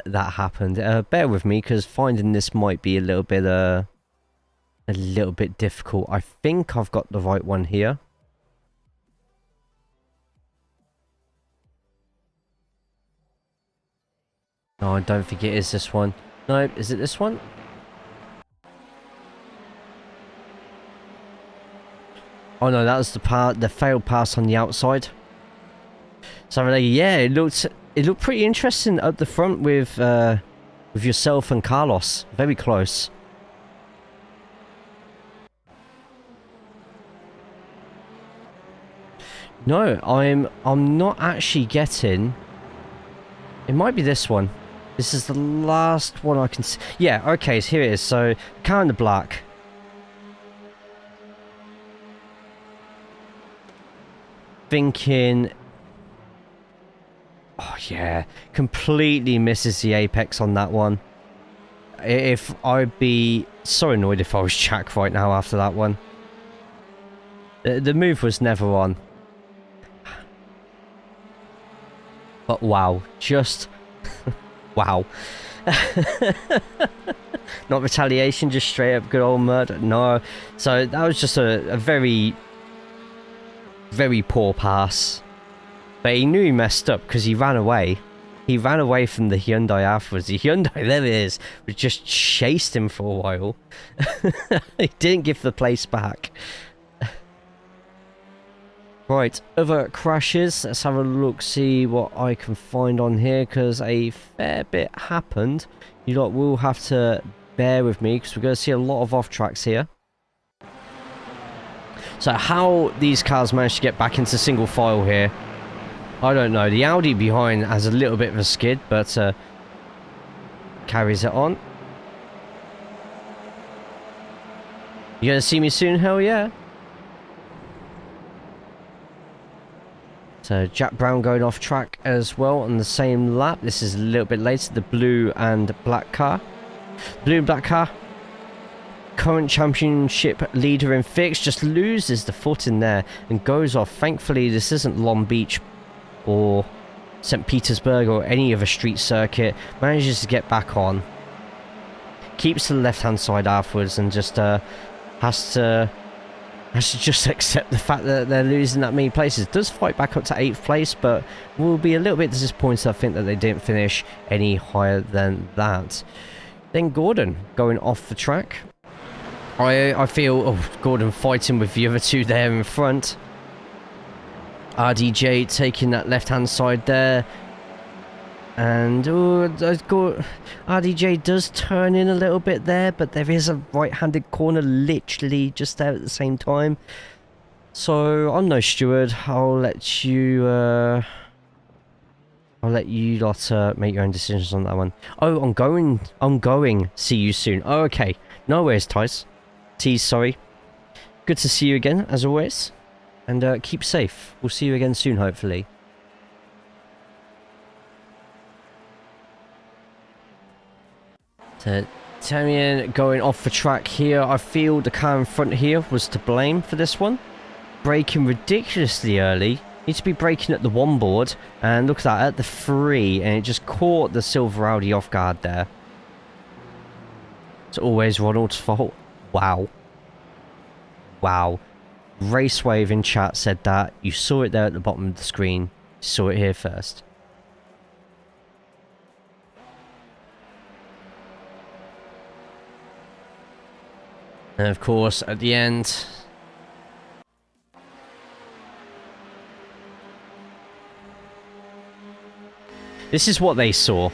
that happened. Bear with me, because finding this might be a little bit difficult. I think I've got the right one here. No, I don't think it is this one. No, is it this one? Oh no, that was the failed pass on the outside. So yeah, it looked pretty interesting up the front with yourself and Carlos. Very close. No, I'm not actually getting. It might be this one. This is the last one I can see. Yeah, okay, so here it is. So car in the black. Thinking. Oh yeah, completely misses the apex on that one. If I'd be so annoyed if I was Jack right now after that one. The move was never on. But wow, just wow. Not retaliation, just straight up good old murder. No. So that was just a very, very poor pass. But he knew he messed up because he ran away. He ran away from the Hyundai afterwards. The Hyundai, there it is, just chased him for a while. He didn't give the place back. Right, other crashes. Let's have a look, see what I can find on here, because a fair bit happened. You lot will have to bear with me, because we're going to see a lot of off-tracks here. So how these cars managed to get back into single file here, I don't know. The Audi behind has a little bit of a skid, but carries it on. You gonna see me soon? Hell yeah. So Jack Brown going off track as well on the same lap. This is a little bit later. The blue and black car. Blue and black car. Current championship leader in fixed. Just loses the foot in there and goes off. Thankfully, this isn't Long Beach or St. Petersburg or any other street circuit. Manages to get back on. Keeps to the left-hand side afterwards and just has to just accept the fact that they're losing that many places. Does fight back up to 8th place, but will be a little bit disappointed, I think, that they didn't finish any higher than that. Then Gordon going off the track. I feel Gordon fighting with the other two there in front. RDJ taking that left-hand side there. And RDJ does turn in a little bit there, but there is a right-handed corner literally just there at the same time. So I'm no steward. I'll let you lot make your own decisions on that one. Oh, I'm going. See you soon. Oh, okay. No worries, Tice. Tease, sorry. Good to see you again, as always. And keep safe. We'll see you again soon, hopefully. So, Tamian going off the track here. I feel the car in front here was to blame for this one. Braking ridiculously early. Needs to be braking at the 1 board. And look at that, at the 3. And it just caught the silver Audi off guard there. It's always Ronald's fault. Wow. Wow. Raceway in chat said that. You saw it there at the bottom of the screen. You saw it here first. And of course, at the end, this is what they saw.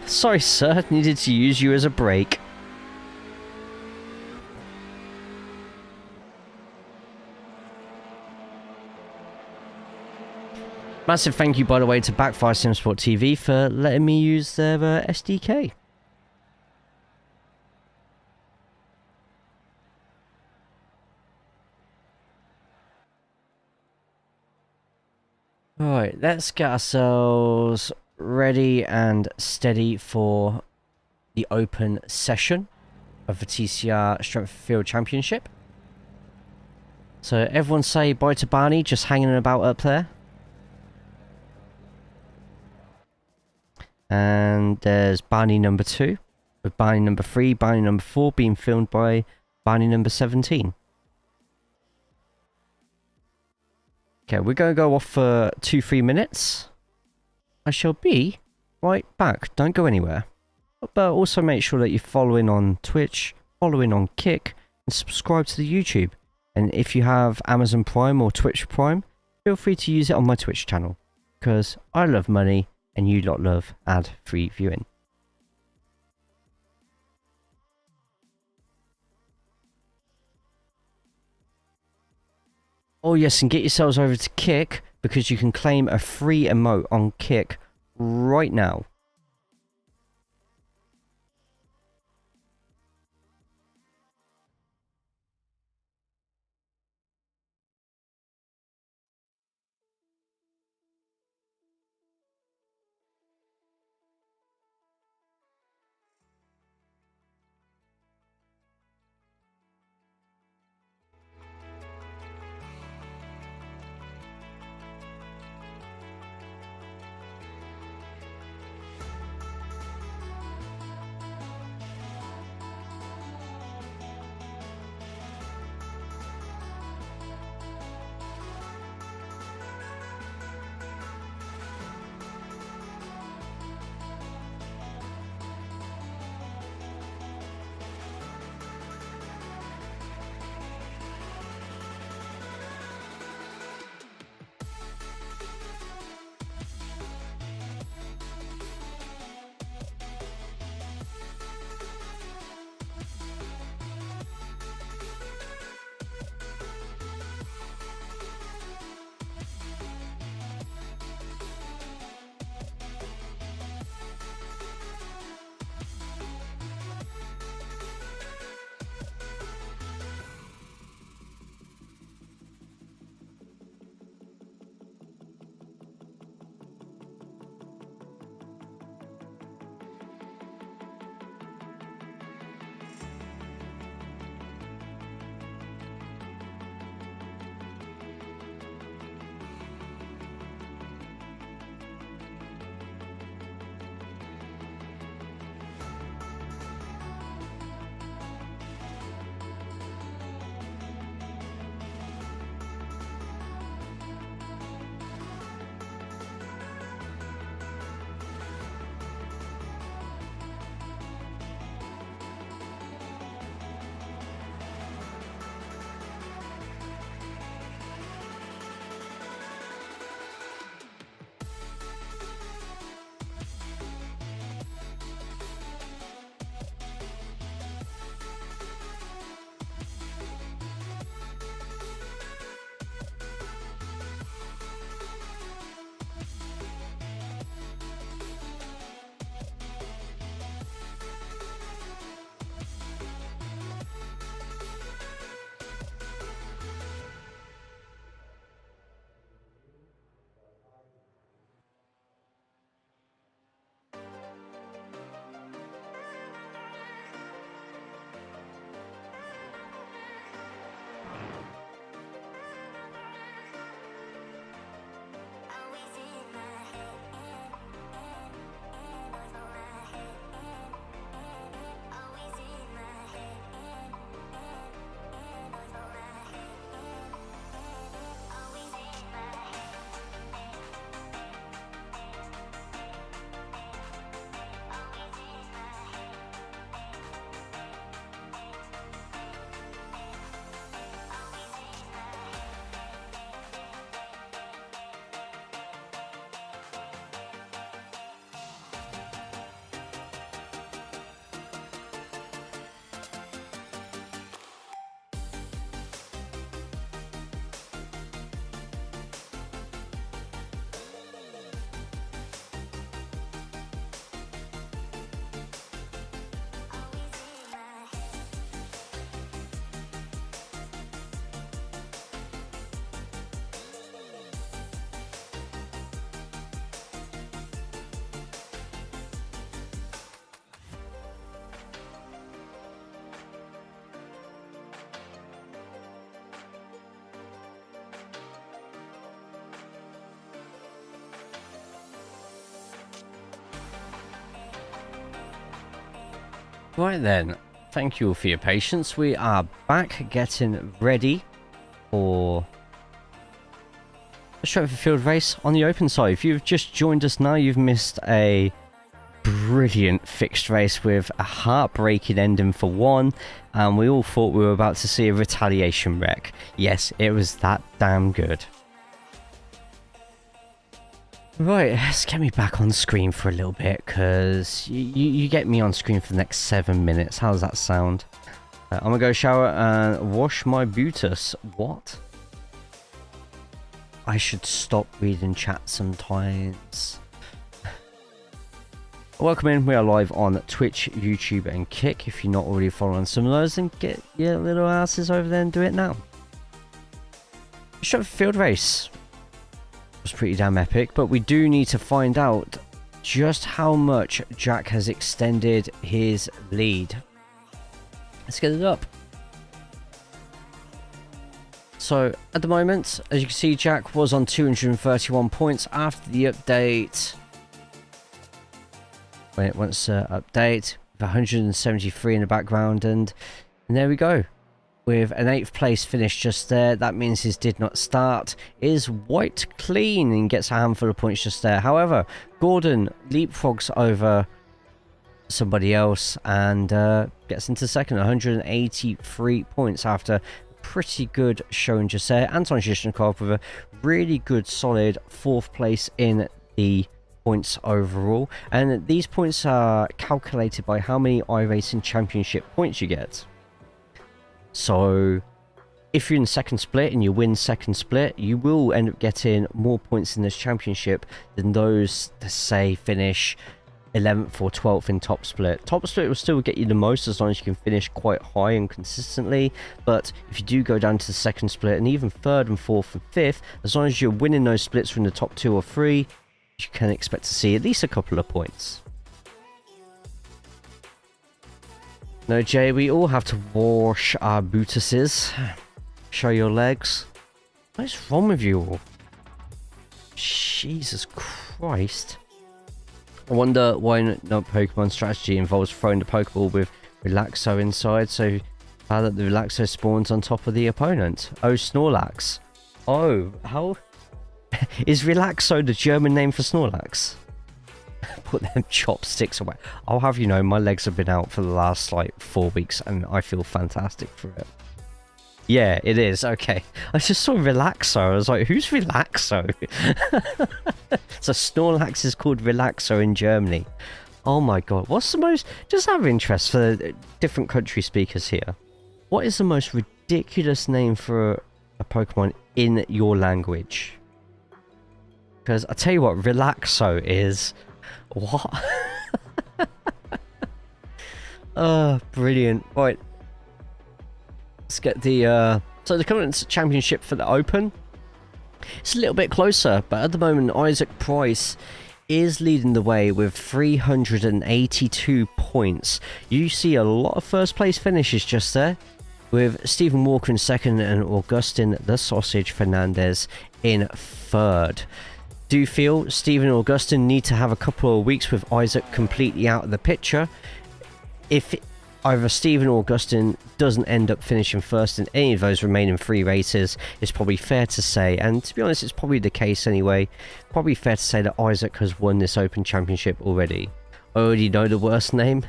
Sorry, sir. Needed to use you as a brake. Massive thank you, by the way, to Backfire Simsport TV for letting me use their SDK. Alright, let's get ourselves ready and steady for the open session of the TCR Strength of Field Championship. So everyone say bye to Barney, just hanging about up there. And there's Barney number 2, with Barney number 3, Barney number 4 being filmed by Barney number 17. Okay, we're going to go off for 2-3 minutes. I shall be right back. Don't go anywhere. But also make sure that you're following on Twitch, following on Kick, and subscribe to the YouTube. And if you have Amazon Prime or Twitch Prime, feel free to use it on my Twitch channel. Because I love money, and you lot love ad-free viewing. Oh yes, and get yourselves over to Kick, because you can claim a free emote on Kick right now. Right then, thank you all for your patience. We are back getting ready for a Stratford Field race on the open side. If you've just joined us now, you've missed a brilliant fixed race with a heartbreaking ending for one, and we all thought we were about to see a retaliation wreck. Yes, it was that damn good. Right, let's get me back on screen for a little bit, because you get me on screen for the next 7 minutes. How does that sound? I'm gonna go shower and wash my butus. What? I should stop reading chat sometimes. Welcome in. We are live on Twitch, YouTube, and Kick. If you're not already following some of those, then get your little asses over there and do it now. Stratford Field race was pretty damn epic, but we do need to find out just how much Jack has extended his lead. Let's get it up. So at the moment, as you can see, Jack was on 231 points after the update. When it wants to update, with 173 in the background, and there we go. With an 8th place finish just there, that means his did not start is wiped clean and gets a handful of points just there. However, Gordon leapfrogs over somebody else and gets into second, 183 points after a pretty good showing just there. Anton Zhishnikov with a really good solid 4th place in the points overall, and these points are calculated by how many iRacing Championship points you get. So if you're in second split and you win second split, you will end up getting more points in this championship than those that say finish 11th or 12th in top split. Top split will still get you the most as long as you can finish quite high and consistently, but if you do go down to the second split and even 3rd and 4th and 5th, as long as you're winning those splits from the top 2 or 3, you can expect to see at least a couple of points. No, Jay, we all have to wash our bootuses. Show your legs. What's wrong with you all? Jesus Christ. I wonder why no Pokemon strategy involves throwing the Pokeball with Relaxo inside, so that the Relaxo spawns on top of the opponent. Oh, Snorlax. Oh, how... Is Relaxo the German name for Snorlax? Put them chopsticks away. I'll have you know, my legs have been out for the last like 4 weeks and I feel fantastic for it. Yeah, it is. Okay. I just saw Relaxo. I was like, who's Relaxo? So Snorlax is called Relaxo in Germany. Oh my god. What's the most... Just out of interest for different country speakers here. What is the most ridiculous name for a Pokemon in your language? Because I tell you what, Relaxo is... What? Brilliant. Right. Let's get the, So the current championship for the Open, it's a little bit closer, but at the moment Isaac Price is leading the way with 382 points. You see a lot of first place finishes just there, with Stephen Walker in second and Augustin the Sausage Fernandez in third. Do you feel Stephen and Augustin need to have a couple of weeks with Isaac completely out of the picture? If either Stephen or Augustin doesn't end up finishing first in any of those remaining 3 races, it's probably fair to say, and to be honest it's probably the case anyway, probably fair to say that Isaac has won this Open Championship already. I already know the worst name.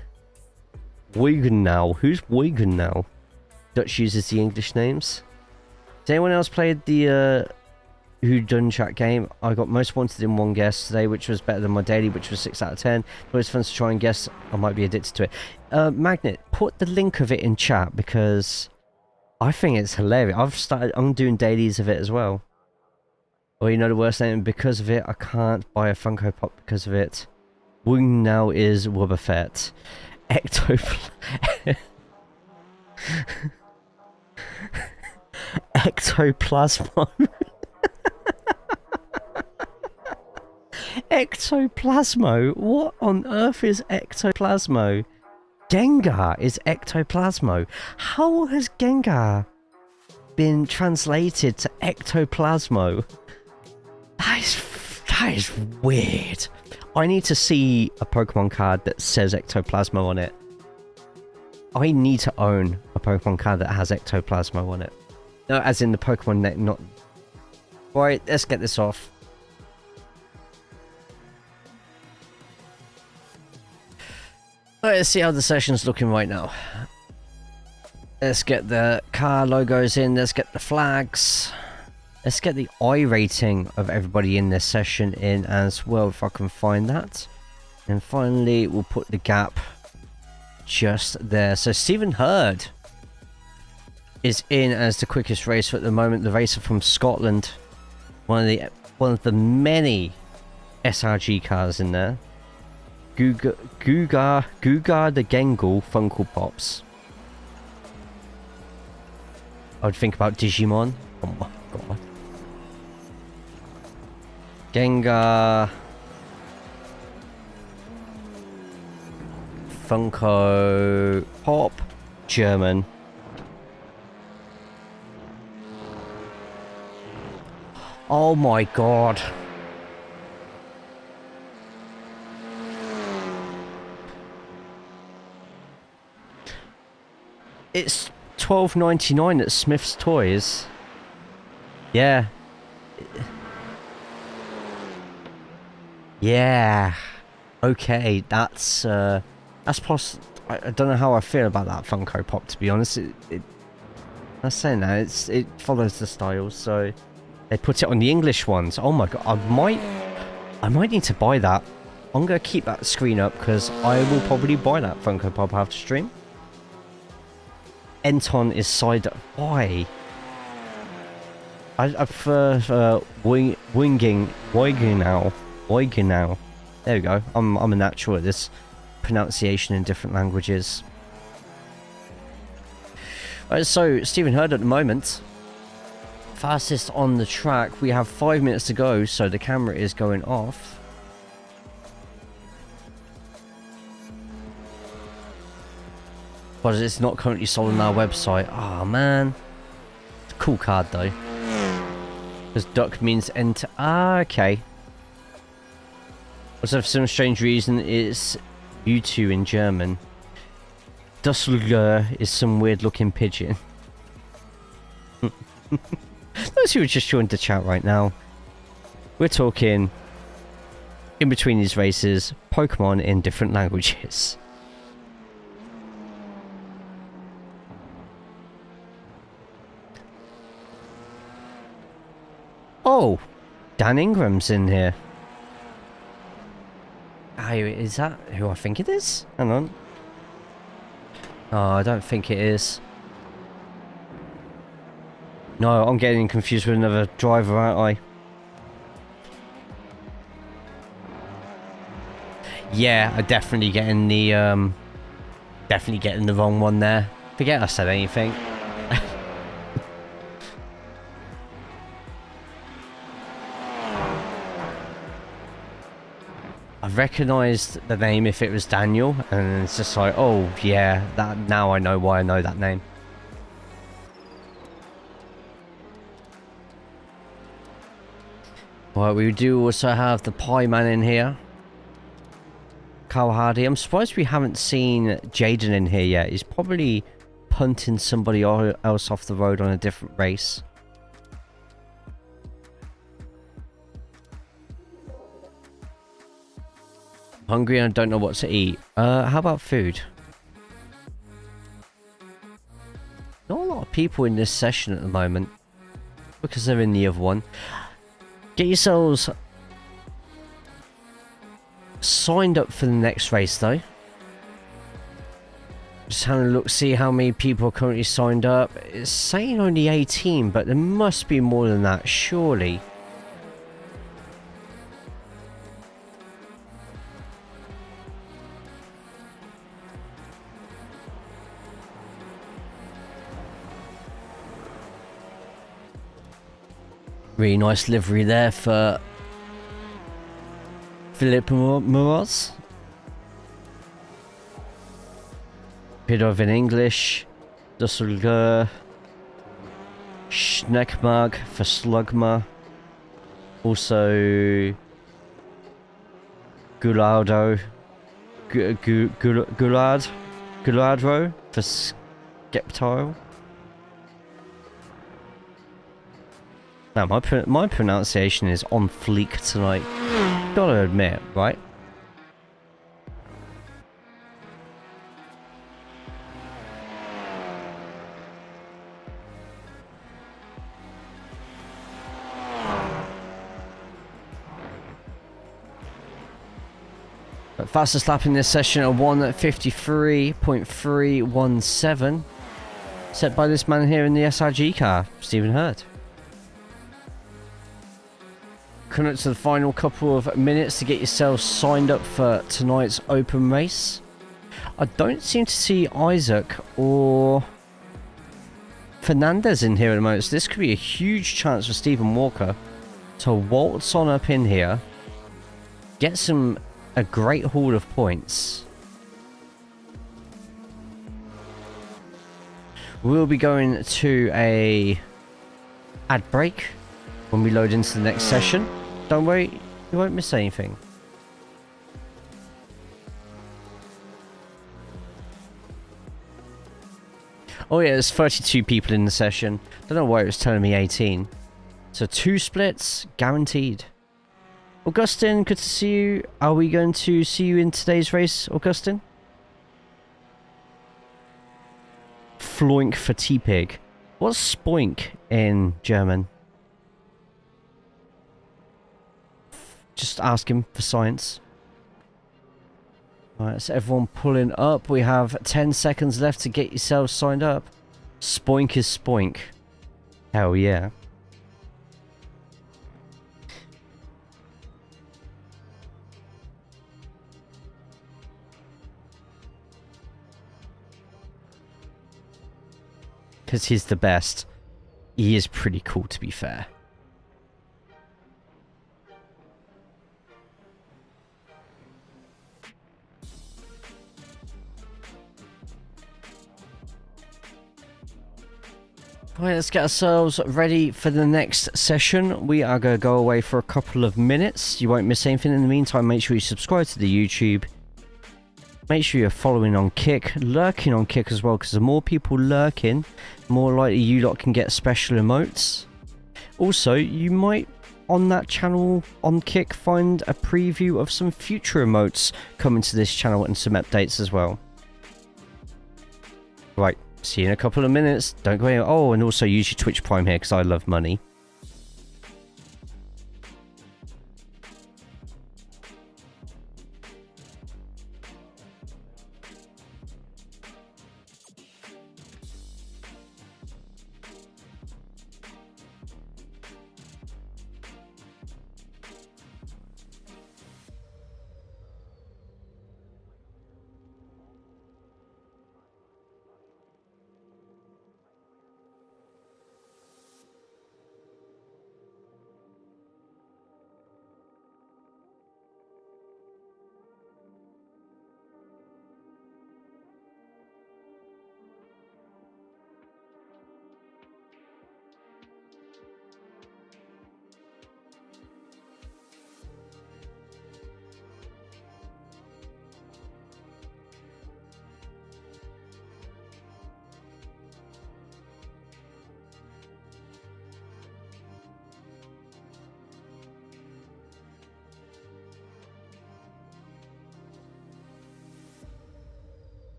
Wigan. Who's Wigan now? Dutch uses the English names. Has anyone else played the Who Done Chat game? I got most wanted in 1 guess today, which was better than my daily, which was 6 out of 10. But it's fun to try and guess. I might be addicted to it. Magnet, put the link of it in chat because I think it's hilarious. I'm doing dailies of it as well. Or you know the worst name, because of it, I can't buy a Funko Pop because of it. Wing now is Wobbuffet. Ectoplasmo. Ectoplasmo? What on earth is Ectoplasmo? Gengar is Ectoplasmo. How has Gengar been translated to Ectoplasmo? That is weird. I need to see a Pokemon card that says Ectoplasmo on it. I need to own a Pokemon card that has Ectoplasma on it. No, as in the Pokemon net, not... Right, let's get this off. Let's see how the session's looking right now. Let's get the car logos in, let's get the flags. Let's get the I rating of everybody in this session in as well, if I can find that. And finally, we'll put the gap just there. So Stephen Hurd is in as the quickest racer at the moment. The racer from Scotland, one of the many SRG cars in there. Guga the Gengal Funko Pops. I would think about Digimon. Oh my god. Gengar. Funko Pop. German. Oh my god. It's $12.99 at Smith's Toys. Yeah. Yeah. Okay, that's I don't know how I feel about that Funko Pop, to be honest. I'm saying that it follows the style, so they put it on the English ones. Oh my god, I might need to buy that. I'm gonna keep that screen up because I will probably buy that Funko Pop after stream. Enton is side up. Why? I prefer Waigunau. There we go. I'm a natural at this pronunciation in different languages. Right, so Stephen Hurd at the moment, fastest on the track. We have 5 minutes to go, so the camera is going off. But it's not currently sold on our website. Oh man. It's a cool card though. Because duck means enter. Ah, okay. Also, for some strange reason, it's U2 in German. Dusselger is some weird looking pigeon. Those who are just joined the chat right now, we're talking in between these races, Pokemon in different languages. Oh, Dan Ingram's in here. Oh, is that who I think it is? Hang on. Oh, I don't think it is. No, I'm getting confused with another driver, aren't I? Yeah, I'm definitely getting the wrong one there. Forget I said anything. I recognised the name if it was Daniel, and it's just like, oh yeah, that now I know why I know that name. Right, we do also have the Pie Man in here. Carl Hardy. I'm surprised we haven't seen Jaden in here yet. He's probably punting somebody else off the road on a different race. Hungry and I don't know what to eat. How about food? Not a lot of people in this session at the moment, because they're in the other one. Get yourselves signed up for the next race though. Just having a look, see how many people are currently signed up. It's saying only 18, but there must be more than that, surely. Really nice livery there for Philip Muraz. Bit of in English. Dusselger. Schneckmag for Slugma. Also Gulado. Gulad. Guladro for Skeptile. Now, my pronunciation is on fleek tonight. Gotta admit, right? Fastest lap in this session at 1:53.317. Set by this man here in the SIG car, Stephen Hurd. Coming up to the final couple of minutes to get yourselves signed up for tonight's open race. I don't seem to see Isaac or Fernandez in here at the moment, so this could be a huge chance for Stephen Walker to waltz on up in here, get a great haul of points. We'll be going to a ad break when we load into the next session. Don't worry, you won't miss anything. Oh yeah, there's 32 people in the session. Don't know why it was telling me 18. So 2 splits, guaranteed. Augustine, good to see you. Are we going to see you in today's race, Augustine? Floink for T-Pig. What's spoink in German? Just ask him for science. Alright, so everyone pulling up. We have 10 seconds left to get yourselves signed up. Spoink is spoink. Hell yeah. Because he's the best. He is pretty cool, to be fair. Right, let's get ourselves ready for the next session. We are going to go away for a couple of minutes. You won't miss anything. In the meantime, make sure you subscribe to the YouTube. Make sure you're following on Kick, lurking on Kick as well, because the more people lurking, more likely you lot can get special emotes. Also, you might, on that channel on Kick, find a preview of some future emotes coming to this channel and some updates as well. Right. See you in a couple of minutes. Don't go anywhere. Oh, and also use your Twitch Prime here because I love money.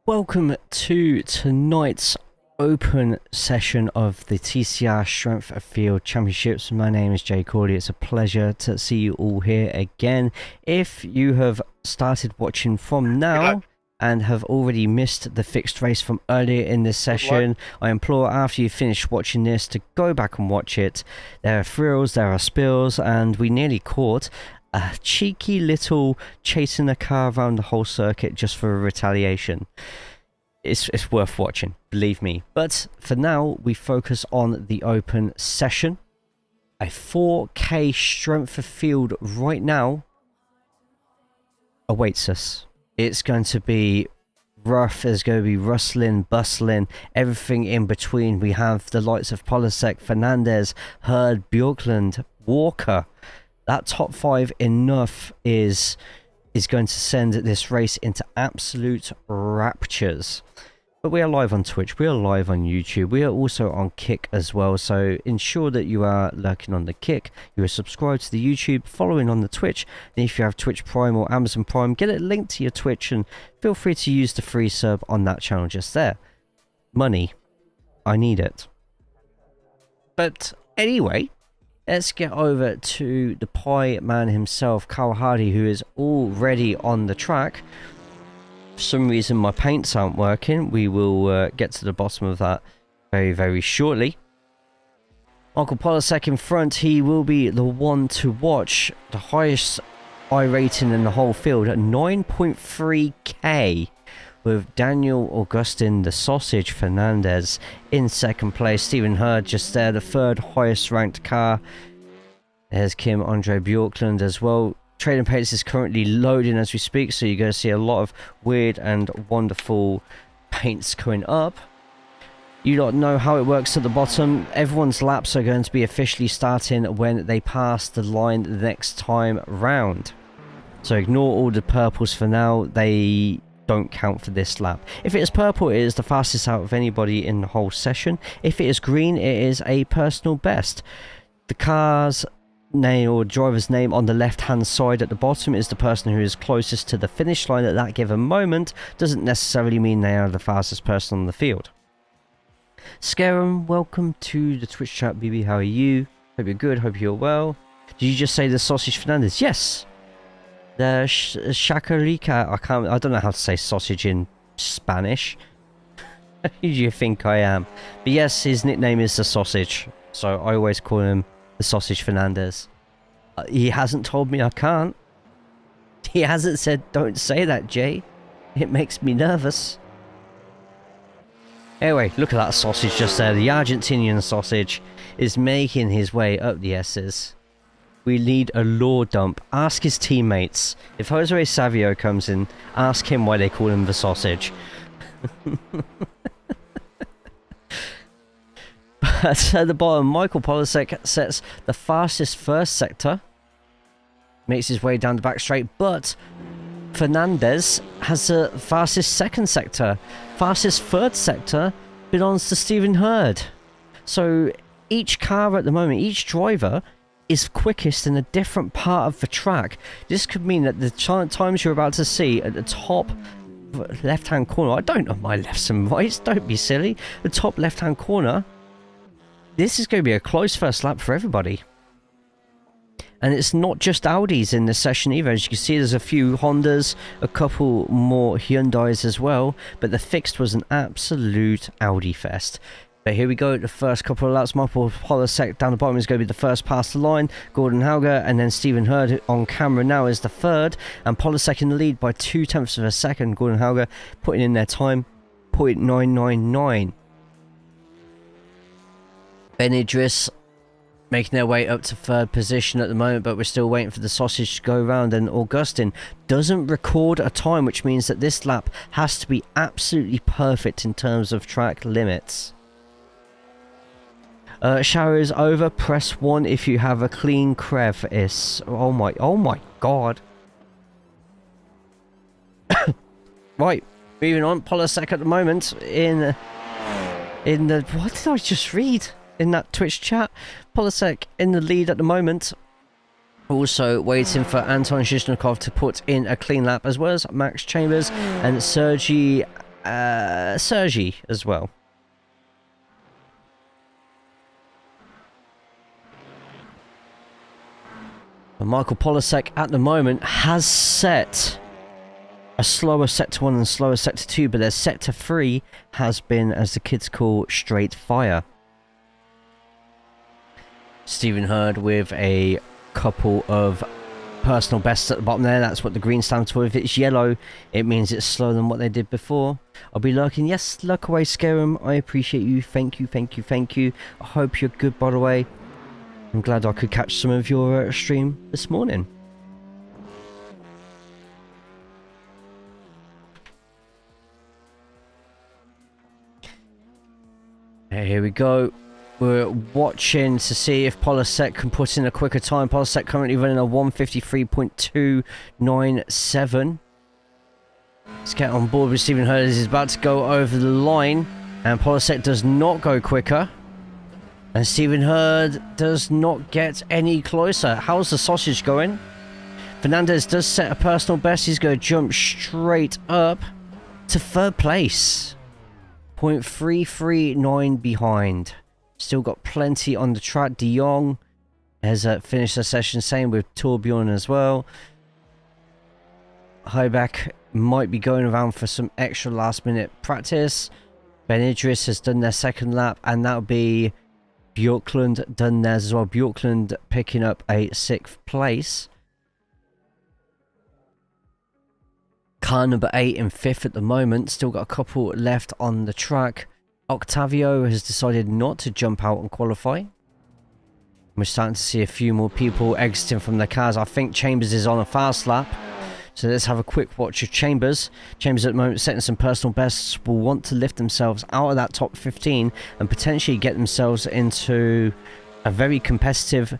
Welcome to tonight's open session of the TCR Strength of Field Championships. My name is JayCaulls. It's a pleasure to see you all here again. If you have started watching from now and have already missed the fixed race from earlier in this session, I implore after you finish watching this to go back and watch it. There are thrills, there are spills, and we nearly caught a cheeky little chasing a car around the whole circuit just for a retaliation. It's worth watching, believe me. But for now, we focus on the open session. A 4K strength of field right now awaits us. It's going to be rough, there's going to be rustling, bustling, everything in between. We have the likes of Polasek, Fernandez, Hurd, Bjorklund, Walker. That top 5 enough is going to send this race into absolute raptures. But we are live on Twitch, we are live on YouTube, we are also on Kick as well, so ensure that you are lurking on the Kick, you are subscribed to the YouTube, following on the Twitch, and if you have Twitch Prime or Amazon Prime, get it linked to your Twitch and feel free to use the free sub on that channel just there. Money, I need it. But anyway, let's get over to the pie man himself, Carl Hardy, who is already on the track. For some reason my paints aren't working. We will get to the bottom of that very, very shortly. Michael Polasek in front. He will be the one to watch. The highest I rating in the whole field at 9.3k. With Daniel Augustin, the Sausage Fernandez, in second place. Stephen Hurd just there, the third highest ranked car. There's Kim Andre Bjorklund as well. Trading paints is currently loading as we speak, so you're going to see a lot of weird and wonderful paints coming up. You don't know how it works at the bottom. Everyone's laps are going to be officially starting when they pass the line the next time round. So ignore all the purples for now. They don't count for this lap. If it is purple, it is the fastest out of anybody in the whole session. If it is green, it is a personal best. The car's name or driver's name on the left hand side at the bottom is the person who is closest to the finish line at that given moment. Doesn't necessarily mean they are the fastest person on the field. Scarum, welcome to the Twitch chat. BB, how are you? Hope you're good, hope you're well. Did you just say the Sausage Fernandez? Yes. The Shakalika, I don't know how to say sausage in Spanish. Who do you think I am? But yes, his nickname is the Sausage, so I always call him the Sausage Fernandez. He hasn't told me I can't. He hasn't said don't say that, Jay. It makes me nervous. Anyway, look at that sausage just there. The Argentinian Sausage is making his way up the S's. We need a law dump. Ask his teammates. If Jose Savio comes in, ask him why they call him the Sausage. But at the bottom, Michael Polasek sets the fastest first sector. Makes his way down the back straight, but Fernandez has the fastest second sector. Fastest third sector belongs to Stephen Hurd. So each car at the moment, each driver is quickest in a different part of the track. This could mean that the times you're about to see at the top left-hand corner, I don't know my lefts and rights, don't be silly, the top left-hand corner, this is going to be a close first lap for everybody. And it's not just Audis in this session either. As you can see, there's a few Hondas, a couple more Hyundais as well, but the fixed was an absolute Audi fest. But here we go, the first couple of laps. Michael Polasek down the bottom is going to be the first past the line. Gordon Hauger and then Stephen Hurd on camera now is the third. And Polasek in the lead by 0.2 of a second. Gordon Hauger putting in their time, 0.999. Ben Idris making their way up to third position at the moment, but we're still waiting for the sausage to go around. And Augustin doesn't record a time, which means that this lap has to be absolutely perfect in terms of track limits. Shower is over. Press 1 if you have a clean crevice. Oh my god. Right, moving on. Polasek at the moment in the what did I just read in that Twitch chat? Polasek in the lead at the moment. Also waiting for Anton Zhizhnikov to put in a clean lap, as well as Max Chambers and Sergey Sergi as well. But Michael Polasek at the moment has set a slower sector 1 and slower sector 2, but their sector 3 has been, as the kids call, straight fire. Stephen Hurd with a couple of personal bests at the bottom there. That's what the green stands for. If it's yellow, it means it's slower than what they did before. I'll be lurking. Yes, lurk away, Scarum. I appreciate you. Thank you, thank you, thank you. I hope you're good, by the way. I'm glad I could catch some of your stream this morning. Here we go. We're watching to see if Polasek can put in a quicker time. Polasek currently running a 1:53.297. Let's get on board with Stephen Hurd. He's about to go over the line, and Polasek does not go quicker. And Stephen Hurd does not get any closer. How's the sausage going? Fernandez does set a personal best. He's going to jump straight up to third place. 0.339 behind. Still got plenty on the track. De Jong has finished the session. Same with Torbjorn as well. Heibeck might be going around for some extra last minute practice. Ben Idris has done their second lap, and that'll be Bjorklund done theirs as well. Bjorklund picking up a 6th place. Car number 8 in 5th at the moment. Still got a couple left on the track. Octavio has decided not to jump out and qualify. We're starting to see a few more people exiting from their cars. I think Chambers is on a fast lap. So let's have a quick watch of Chambers. Chambers at the moment setting some personal bests. Will want to lift themselves out of that top 15 and potentially get themselves into a very competitive,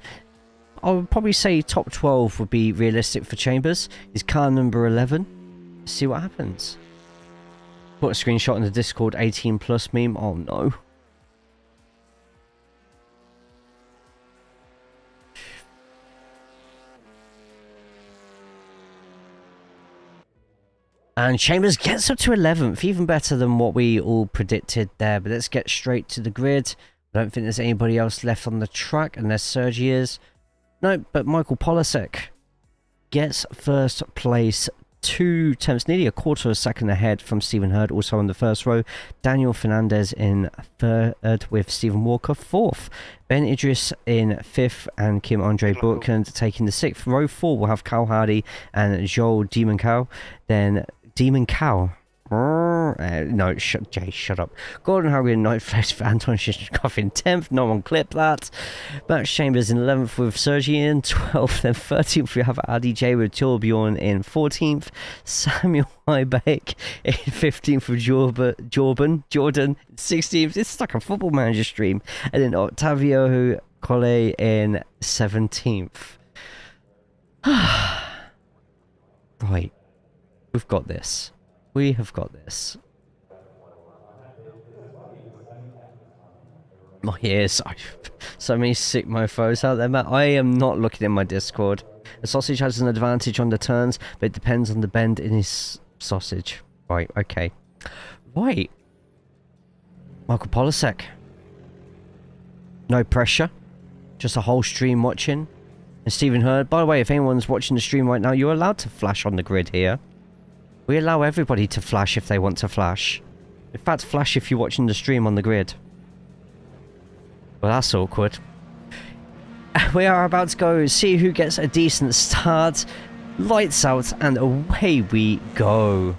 I would probably say top 12 would be realistic for Chambers. His car number 11. Let's see what happens. Put a screenshot in the Discord 18 plus meme. Oh no. And Chambers gets up to 11th, even better than what we all predicted there. But let's get straight to the grid. I don't think there's anybody else left on the track unless Sergi is. No, but Michael Polasek gets first place, 2/10, nearly a quarter of a second ahead from Stephen Hurd, also on the first row. Daniel Fernandez in third with Stephen Walker 4th. Ben Idris in 5th and Kim Andre Burkland taking the 6th. Row 4 will have Cal Hardy and Joel Demon Cow. Then Demon Cow. No, Jay, shut up. Gordon Harry in 9th place for Anton Shishkov in 10th. No one clipped that. Max Chambers in 11th with Sergi in 12th. Then 13th we have RDJ with Torbjorn in 14th. Samuel Heibeck in 15th with Jordan in 16th. It's like a Football Manager stream. And then Octavio Colle in 17th. Right. We've got this. We have got this. My ears. So many sick mofos out there, Matt. I am not looking in my Discord. The sausage has an advantage on the turns, but it depends on the bend in his sausage. Right, okay. Right. Michael Polasek. No pressure. Just a whole stream watching. And Stephen Hurd. By the way, if anyone's watching the stream right now, you're allowed to flash on the grid here. We allow everybody to flash if they want to flash. In fact, flash if you're watching the stream on the grid. Well, that's awkward. We are about to go see who gets a decent start. Lights out and away we go.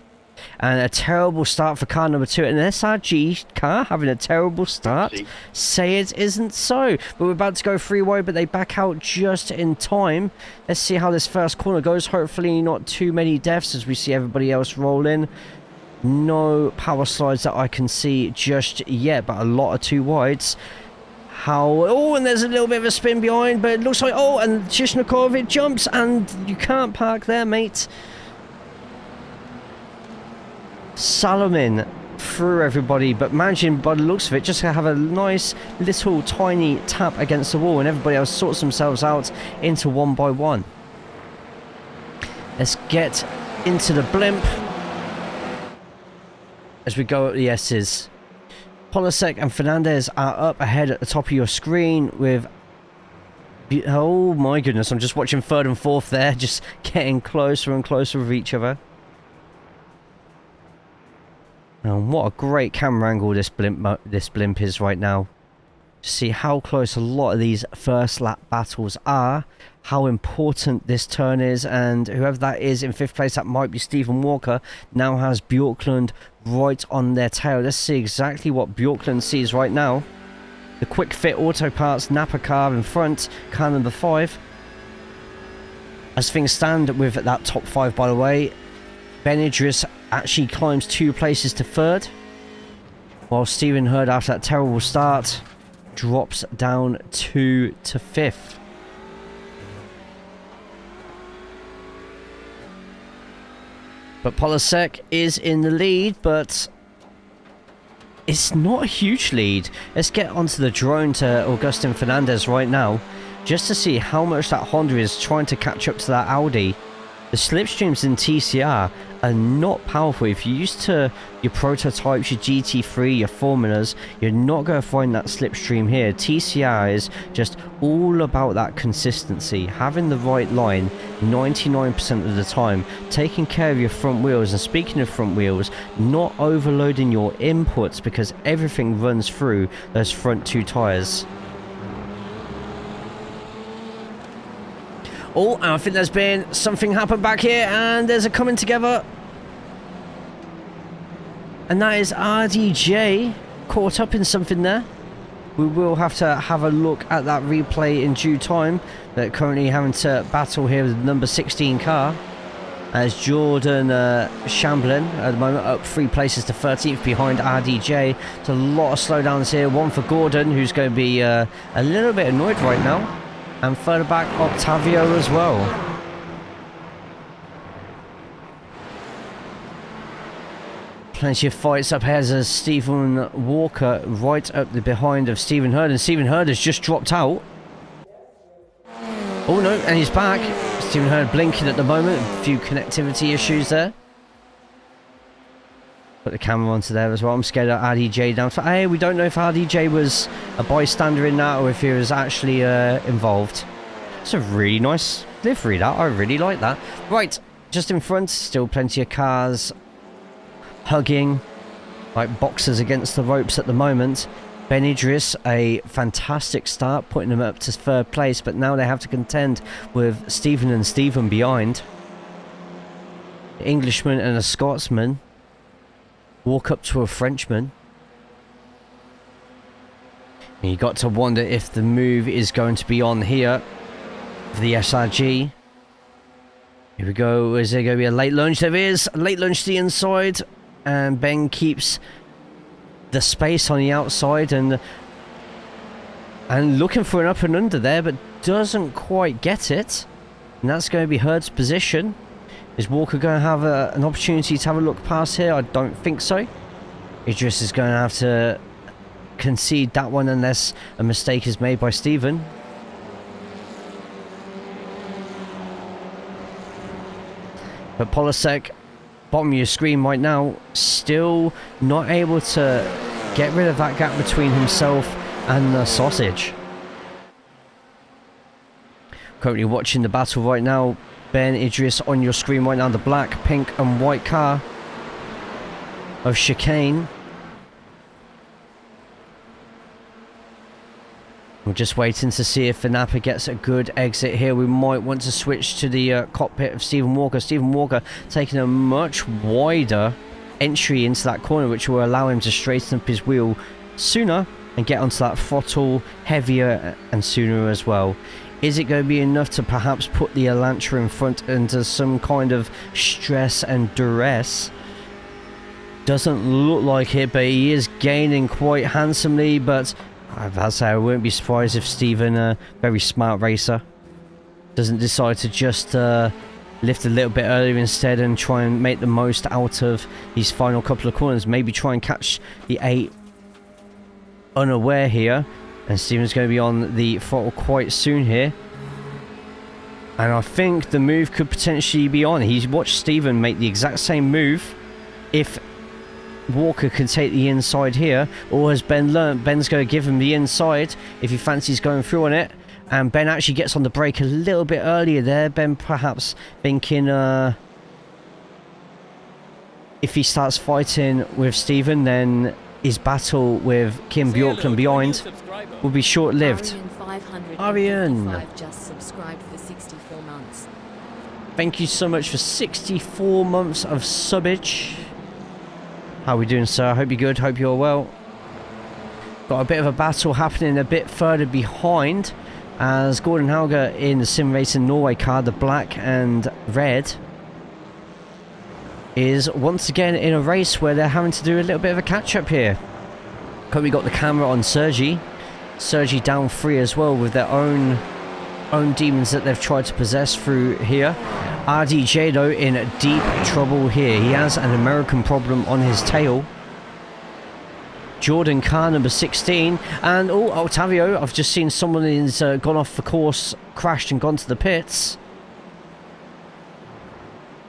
And a terrible start for car number 2. An SRG car having a terrible start. Say it isn't so. But we're about to go freeway, but they back out just in time. Let's see how this first corner goes. Hopefully not too many deaths as we see everybody else roll in. No power slides that I can see just yet, but a lot of 2 wides. Oh, and there's a little bit of a spin behind, but it looks like, oh, and Shishnikov, it jumps, and you can't park there, mate. Salamin through everybody, but managing by the looks of it just to have a nice little tiny tap against the wall, and everybody else sorts themselves out into 1 by 1. Let's get into the blimp. as we go up the S's. Polasek and Fernandez are up ahead at the top of your screen with... Oh my goodness, I'm just watching third and fourth there, just getting closer and closer with each other. And what a great camera angle this blimp is right now. See how close a lot of these first lap battles are, how important this turn is, and whoever that is in 5th place, that might be Stephen Walker, now has Bjorklund right on their tail. Let's see exactly what Bjorklund sees right now. The Quick Fit Auto Parts Napa car in front, car number 5. As things stand with that top 5, by the way, Ben Idris actually climbs 2 places to 3rd, while Stephen Hurd, after that terrible start, drops down 2 to 5th. But Polasek is in the lead, but it's not a huge lead. Let's get onto the drone to Augustin Fernandez right now, just to see how much that Honda is trying to catch up to that Audi. The slipstreams in TCR are not powerful. If you're used to your prototypes, your GT3, your formulas, you're not going to find that slipstream here. TCR is just all about that consistency, having the right line 99% of the time, taking care of your front wheels, and speaking of front wheels, not overloading your inputs because everything runs through those front 2 tyres. Oh, I think there's been something happen back here, and there's a coming together. And that is RDJ caught up in something there. We will have to have a look at that replay in due time. They're currently having to battle here with the number 16 car, as Jordan Shamblin at the moment up 3 places to 13th behind RDJ. It's a lot of slowdowns here. One for Gordon, who's going to be a little bit annoyed right now. And further back, Octavio as well. Plenty of fights up here as Stephen Walker right up the behind of Stephen Hurd. And Stephen Hurd has just dropped out. Oh no, and he's back. Stephen Hurd blinking at the moment. A few connectivity issues there. Put the camera onto there as well. I'm scared of RDJ down. So, hey, we don't know if RDJ was a bystander in that or if he was actually involved. It's a really nice livery, that. I really like that. Right, just in front, still plenty of cars hugging like boxers against the ropes at the moment. Ben Idris, a fantastic start, putting them up to 3rd place, but now they have to contend with Stephen and Stephen behind. An Englishman and a Scotsman walk up to a Frenchman. And you got to wonder if the move is going to be on here for the SRG. Here we go. Is there going to be a late lunge? There is a late lunge to the inside, and Ben keeps the space on the outside and looking for an up and under there, but doesn't quite get it. And that's going to be Hurd's position. Is Walker going to have an opportunity to have a look past here? I don't think so. Idris is going to have to concede that one unless a mistake is made by Stephen. But Polasek, bottom of your screen right now, still not able to get rid of that gap between himself and the sausage. Currently watching the battle right now. Ben Idris on your screen right now, the black, pink and white car of Chicane. We're just waiting to see if Napa gets a good exit here. We might want to switch to the cockpit of Stephen Walker. Stephen Walker taking a much wider entry into that corner, which will allow him to straighten up his wheel sooner and get onto that throttle heavier and sooner as well. Is it going to be enough to perhaps put the Elantra in front into some kind of stress and duress? Doesn't look like it, but he is gaining quite handsomely. But I'd say I wouldn't be surprised if Stephen, a very smart racer, doesn't decide to just lift a little bit earlier instead and try and make the most out of these final couple of corners. Maybe try and catch the 8 unaware here. And Stephen's going to be on the throttle quite soon here. And I think the move could potentially be on. He's watched Stephen make the exact same move. If Walker can take the inside here, or has Ben learnt? Ben's going to give him the inside if he fancies going through on it. And Ben actually gets on the brake a little bit earlier there. Ben perhaps thinking if he starts fighting with Stephen, then his battle with Kim Bjorklund behind will be short-lived. Arian, just subscribed for 64 months. thank you so much for 64 months of subbage. How are we doing, sir? Hope you're good. Hope you're well. Got a bit of a battle happening a bit further behind, as Gordon Hauger in the Sim Racing Norway car, the black and red, is once again in a race where they're having to do a little bit of a catch-up here. We got the camera on Sergi. Sergi down 3 as well with their own demons that they've tried to possess through here. RDJ though in deep trouble here. He has an American problem on his tail. Jordan car number 16, and oh, Octavio, I've just seen someone is gone off the course, crashed and gone to the pits.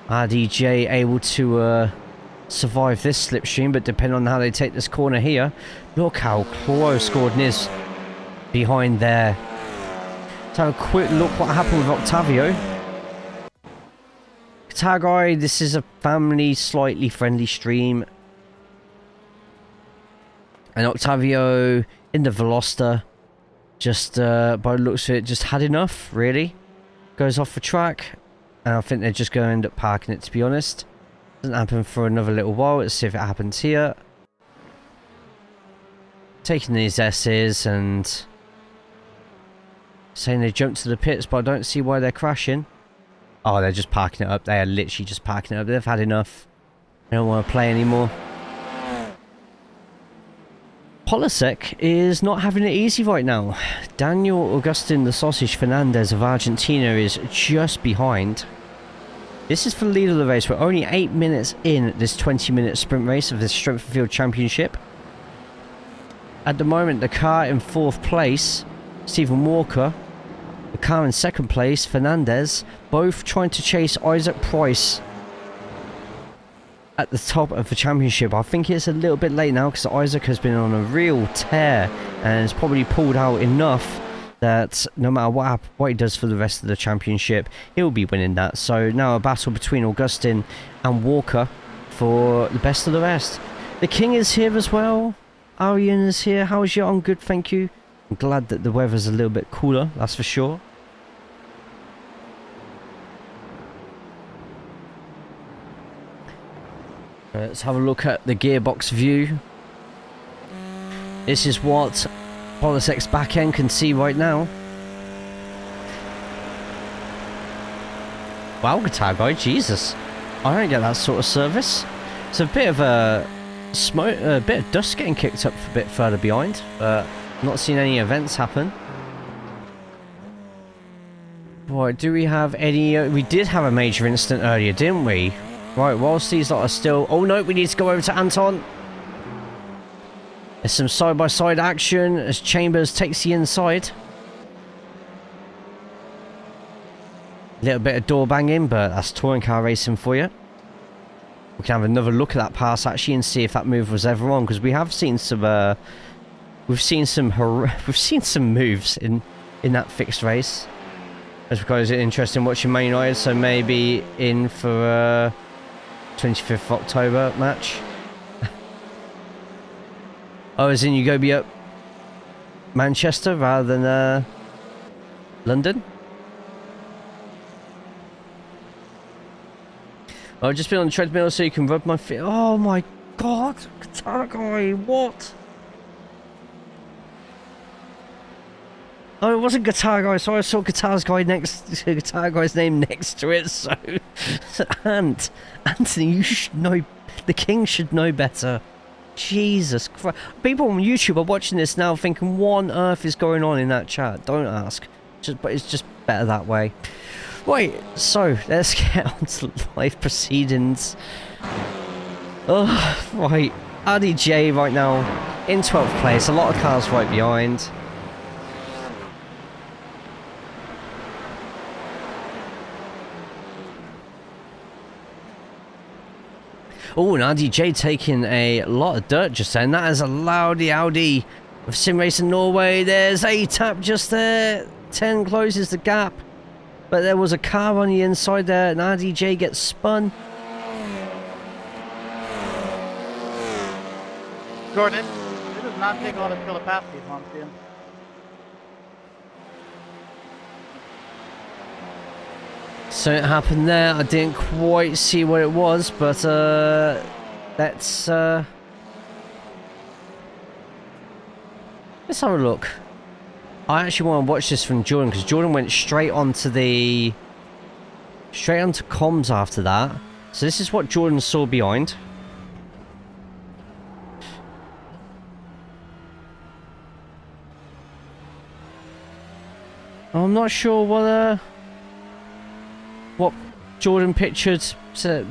RDJ able to survive this slipstream, but depending on how they take this corner here, look how close Gordon is behind there. Let's have a quick look what happened with Octavio. Guitar Guy, this is a family, slightly friendly stream. And Octavio in the Veloster, just by the looks of it, just had enough, really. Goes off the track, and I think they're just going to end up parking it, to be honest. Doesn't happen for another little while. Let's see if it happens here. Taking these S's and saying they jumped to the pits, but I don't see why they're crashing. Oh, they're just parking it up. They are literally just parking it up. They've had enough. They don't want to play anymore. Polisek is not having it easy right now. Daniel Augustin the Sausage Fernandez of Argentina is just behind. This is for the lead of the race. We're only 8 minutes in this 20-minute sprint race of this Strength of Field Championship. At the moment, the car in 4th place, Stephen Walker. The car in 2nd place, Fernandez. Both trying to chase Isaac Price at the top of the championship. I think it's a little bit late now because Isaac has been on a real tear and has probably pulled out enough that no matter what he does for the rest of the championship, he'll be winning that. So now a battle between Augustin and Walker for the best of the rest. The King is here as well. Arian is here. How is you? I'm good, thank you. I'm glad that the weather's a little bit cooler, that's for sure. Let's have a look at the gearbox view. This is what Polisek's back end can see right now. Wow, Guitar Guy, Jesus. I don't get that sort of service. It's a bit of a smoke, a bit of dust getting kicked up a bit further behind, but not seen any events happen. Right, do we have any... we did have a major incident earlier, didn't we? Right, whilst these lot are still... oh no, we need to go over to Anton. There's some side-by-side action as Chambers takes the inside. Little bit of door banging, but that's touring car racing for you. We can have another look at that pass actually and see if that move was ever on, because we have seen some... we've seen some moves in that fixed race. That's because it's interesting watching Man United, so maybe in for 25th of October match. Oh, as in you go be up Manchester rather than London? I've just been on the treadmill so you can rub my feet. Oh my god, Guitar Guy, what? Oh, it wasn't Guitar Guy, so I saw Guitar Guy's name next to it, so... Anthony, you should know... The King should know better. Jesus Christ. People on YouTube are watching this now thinking, what on earth is going on in that chat? Don't ask. But it's just better that way. Right, so, let's get on to live proceedings. Oh, right. RDJ right now in 12th place. A lot of cars right behind. Oh, and RDJ taking a lot of dirt just then. That is a loud Audi of Sim Racing Norway. There's a tap just there. 10 closes the gap. But there was a car on the inside there, and RDJ gets spun. Jordan, it does not take a lot of skill to pass these ones, dude. So it happened there. I didn't quite see what it was, but let's have a look. I actually want to watch this from Jordan because Jordan went straight onto comms after that. So this is what Jordan saw behind. I'm not sure what Jordan pictured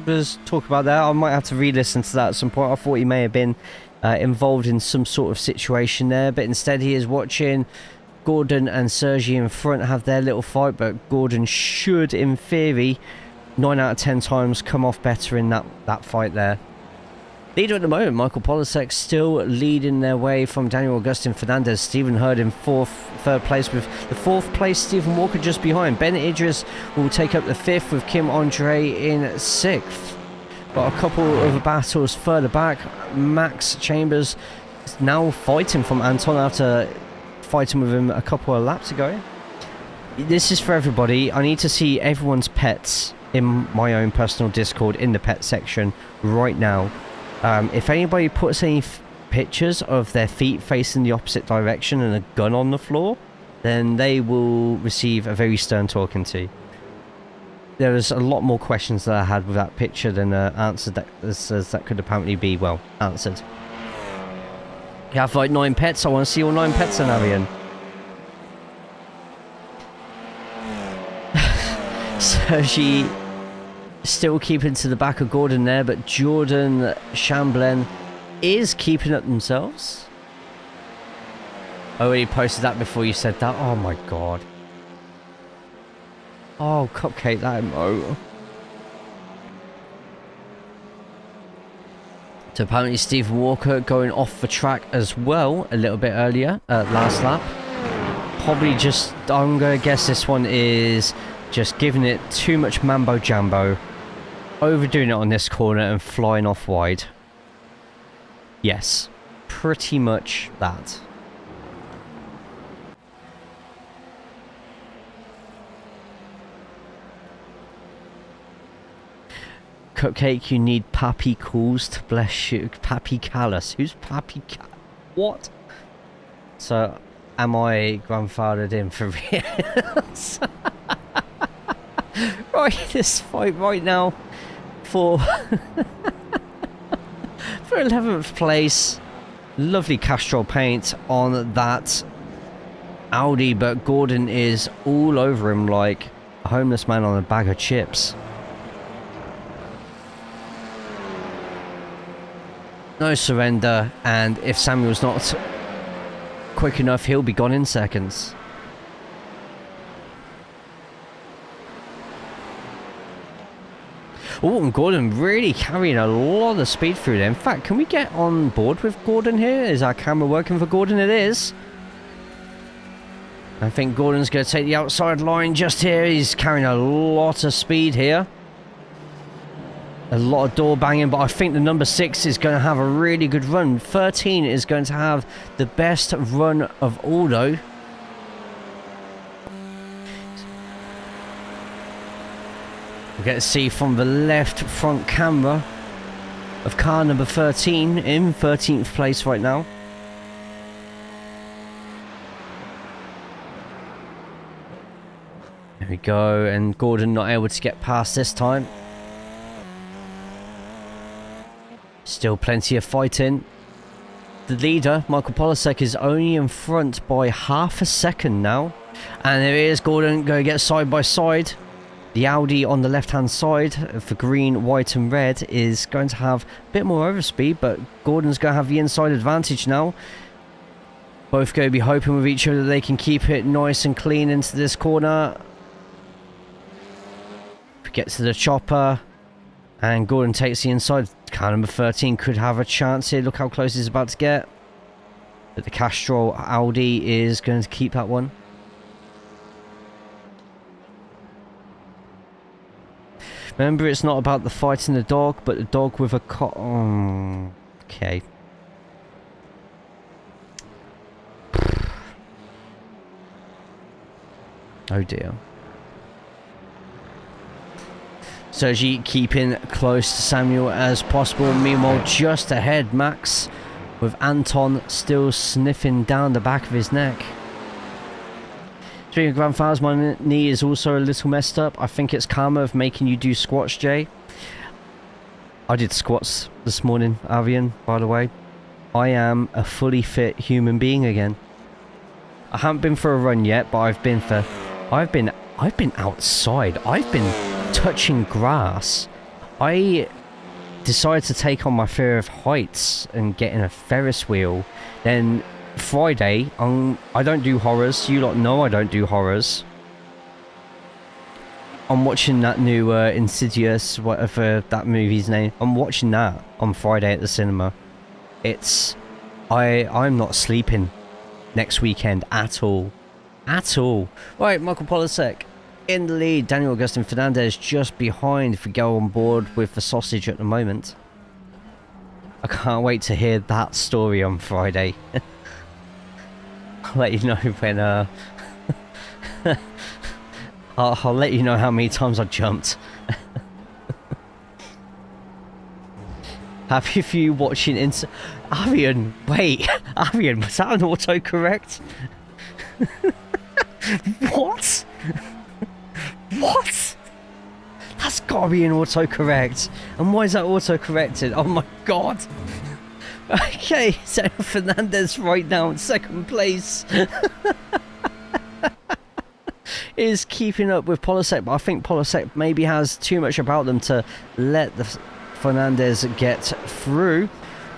was talking about there. I might have to re-listen to that at some point. I thought he may have been involved in some sort of situation there, but instead he is watching Gordon and Sergi in front have their little fight, but Gordon should, in theory, 9 out of 10 times come off better in that fight there. Leader at the moment, Michael Polisek still leading their way from Daniel Augustin Fernandez. Stephen Hurd in third place, with the 4th place Stephen Walker just behind. Ben Idris will take up the 5th with Kim Andre in 6th. Got a couple of battles further back. Max Chambers is now fighting from Anton after fighting with him a couple of laps ago. This is for everybody. I need to see everyone's pets in my own personal Discord in the pet section right now. If anybody puts any pictures of their feet facing the opposite direction and a gun on the floor, then they will receive a very stern talking to. There was a lot more questions that I had with that picture than answered that could apparently be, well, answered. You have like 9 pets. I want to see all 9 pets in Arian. Sergi still keeping to the back of Gordon there, but Jordan Chamblin is keeping up themselves. I already posted that before you said that. Oh my god. Oh, Cupcake, that emote. So apparently Stephen Walker going off the track as well a little bit earlier, last lap. Probably just, I'm going to guess this one is just giving it too much mambo jambo. Overdoing it on this corner and flying off wide. Yes, pretty much that. Cupcake, you need Pappy calls to bless you. Pappy Callus. Who's Pappy Callus? What? So, am I grandfathered in for real? Right, this fight right now for 11th place. Lovely Castrol paint on that Audi, but Gordon is all over him like a homeless man on a bag of chips. No surrender, and if Samuel's not quick enough, he'll be gone in seconds. Oh, and Gordon really carrying a lot of speed through there. In fact, can we get on board with Gordon here? Is our camera working for Gordon? It is. I think Gordon's going to take the outside line just here. He's carrying a lot of speed here. A lot of door banging, but I think the number 6 is going to have a really good run. 13 is going to have the best run of all, though. We'll get to see from the left front camera of car number 13 in 13th place right now. There we go, and Gordon not able to get past this time. Still plenty of fighting. The leader, Michael Polisek, is only in front by half a second now. And there is Gordon going to get side by side. The Audi on the left-hand side for green, white and red is going to have a bit more overspeed, but Gordon's going to have the inside advantage now. Both going to be hoping with each other that they can keep it nice and clean into this corner. Get to the chopper, and Gordon takes the inside Car number 13 could have a chance here. Look how close he's about to get. But the Castrol Audi is going to keep that one. Remember, it's not about the fighting the dog, but the dog with a okay. Oh dear. Sergi keeping close to Samuel as possible. Meanwhile, just ahead, Max, with Anton still sniffing down the back of his neck. Speaking of grandfathers, my knee is also a little messed up. I think it's karma of making you do squats, Jay. I did squats this morning, Avian, by the way. I am a fully fit human being again. I haven't been for a run yet, but I've been outside. I've been touching grass. I decided to take on my fear of heights and get in a Ferris wheel. Then Friday, I don't do horrors. You lot know I don't do horrors. I'm watching that new Insidious, whatever that movie's name. I'm watching that on Friday at the cinema. I'm not sleeping next weekend at all. At all. Right, Michael Polisek in the lead. Daniel Augustin Fernandez just behind if we go on board with the sausage at the moment. I can't wait to hear that story on Friday. I'll let you know when I'll let you know how many times I jumped. Happy for you watching Avian, wait, Avian, was that an autocorrect? What? What? That's gotta be an autocorrect. And why is that autocorrected? Oh my god. Okay, so Fernandez right now in second place is keeping up with Polisek, but I think Polisek maybe has too much about them to let the Fernandez get through.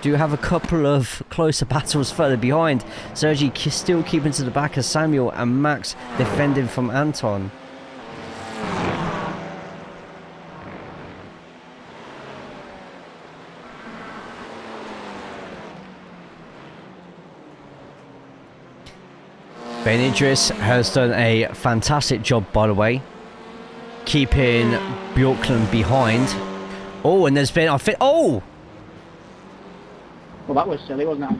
Do have a couple of closer battles further behind. Sergi still keeping to the back of Samuel and Max defending from Anton. Ben Idris has done a fantastic job, by the way, keeping Bjorklund behind. Oh, and there's been, I think, oh! Well, that was silly, wasn't it?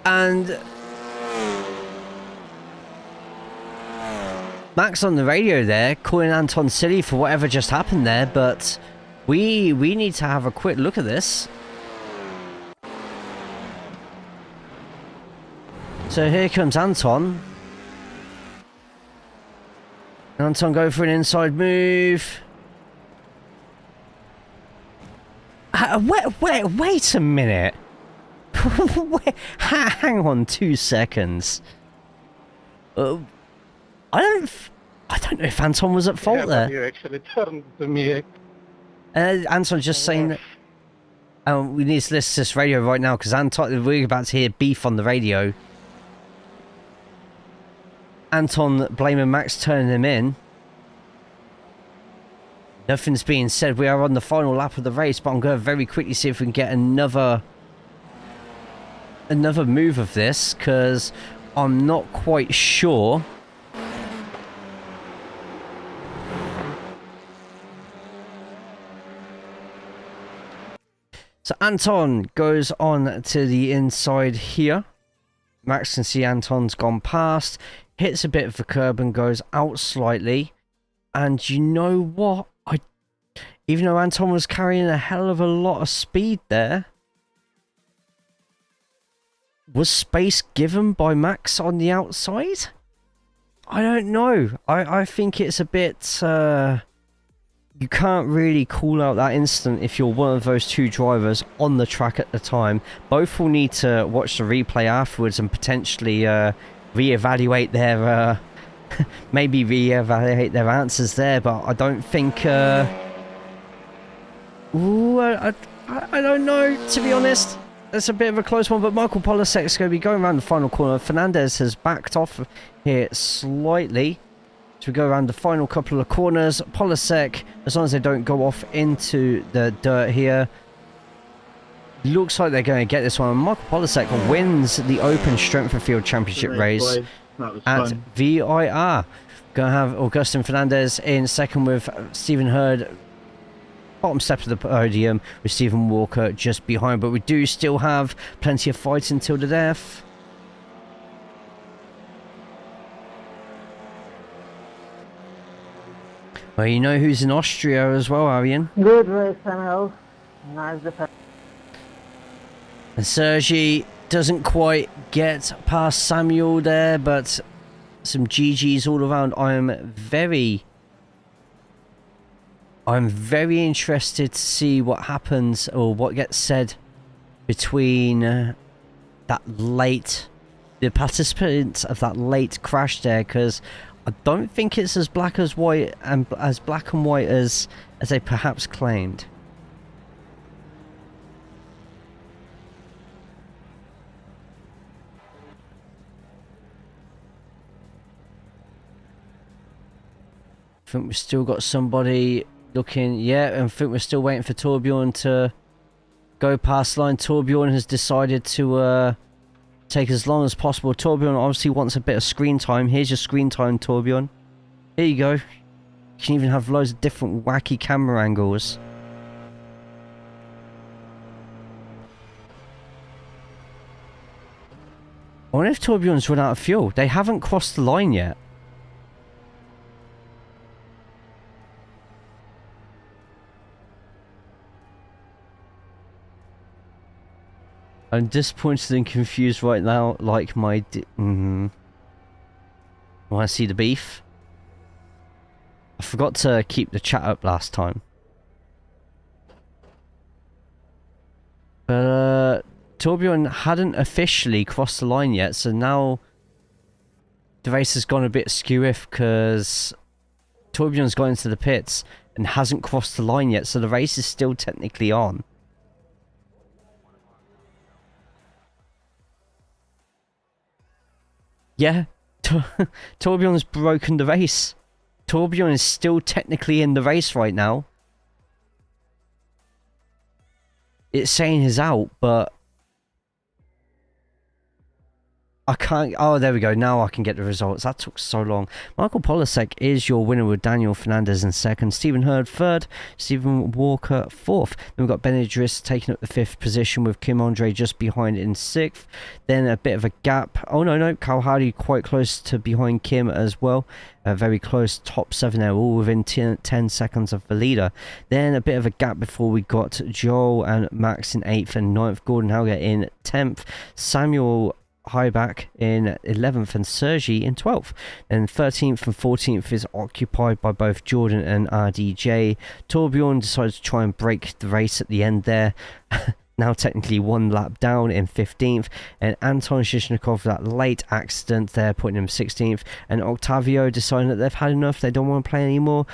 And Max on the radio there, calling Anton silly for whatever just happened there, but we need to have a quick look at this. So here comes Anton. Anton go for an inside move. Wait a minute. Hang on 2 seconds. I don't know if Anton was at fault there. You actually turned to me. Anton just saying that. We need to listen to this radio right now because Anton, we're about to hear beef on the radio. Anton blaming Max turning him in. Nothing's being said. We are on the final lap of the race, but I'm going to very quickly see if we can get another move of this, because I'm not quite sure. So Anton goes on to the inside here. Max can see Anton's gone past, hits a bit of the curb and goes out slightly. And you know what? Even though Anton was carrying a hell of a lot of speed there, was space given by Max on the outside? I don't know. I think it's a bit... you can't really call out that instant if you're one of those two drivers on the track at the time. Both will need to watch the replay afterwards and potentially reevaluate their... maybe reevaluate their answers there, but I don't think... Ooh, I don't know, to be honest. That's a bit of a close one, but Michael Polisek's going to be going around the final corner. Fernandez has backed off here slightly. So we go around the final couple of corners. Polisek, as long as they don't go off into the dirt here, looks like they're going to get this one. Michael Polisek wins the Open Strength of Field Championship race at VIR. Going to have Augustin Fernandez in second with Stephen Hurd. Bottom step of the podium with Stephen Walker just behind. But we do still have plenty of fights until the death. Well, you know who's in Austria as well, Arian? Good race, Samuel. Nice defense. And Sergi doesn't quite get past Samuel there, but some GGs all around. I'm very interested to see what happens or what gets said between the participants of that late crash there, because I don't think it's as black and white as they perhaps claimed. I think we've still got somebody looking, yeah, and I think we're still waiting for Torbjorn to go past the line. Torbjorn has decided to take as long as possible. Torbjorn obviously wants a bit of screen time. Here's your screen time, Torbjorn. Here you go. You can even have loads of different wacky camera angles. I wonder if Torbjorn's run out of fuel. They haven't crossed the line yet. I'm disappointed and confused right now, like my... Want to see the beef? I forgot to keep the chat up last time. But, Torbjorn hadn't officially crossed the line yet, so now the race has gone a bit skew-if because Torbjorn's gone into the pits and hasn't crossed the line yet, so the race is still technically on. Yeah, Torbjorn's broken the race. Torbjorn is still technically in the race right now. It's saying he's out, but I can't... Oh, there we go. Now I can get the results. That took so long. Michael Polisek is your winner with Daniel Fernandez in second. Stephen Hurd third. Stephen Walker fourth. Then we've got Ben Idris taking up the fifth position with Kim Andre just behind in sixth. Then a bit of a gap. Oh, no. Carl Hardy quite close to behind Kim as well. Very close top seven there, all within 10 seconds of the leader. Then a bit of a gap before we got Joel and Max in 8th and 9th. Gordon Hauger in 10th. Samuel Highback in 11th and Sergi in 12th. And 13th and 14th is occupied by both Jordan and RDJ. Torbjorn decided to try and break the race at the end there. Now technically one lap down in 15th. And Anton Shishnikov, that late accident there, putting him 16th. And Octavio deciding that they've had enough, they don't want to play anymore.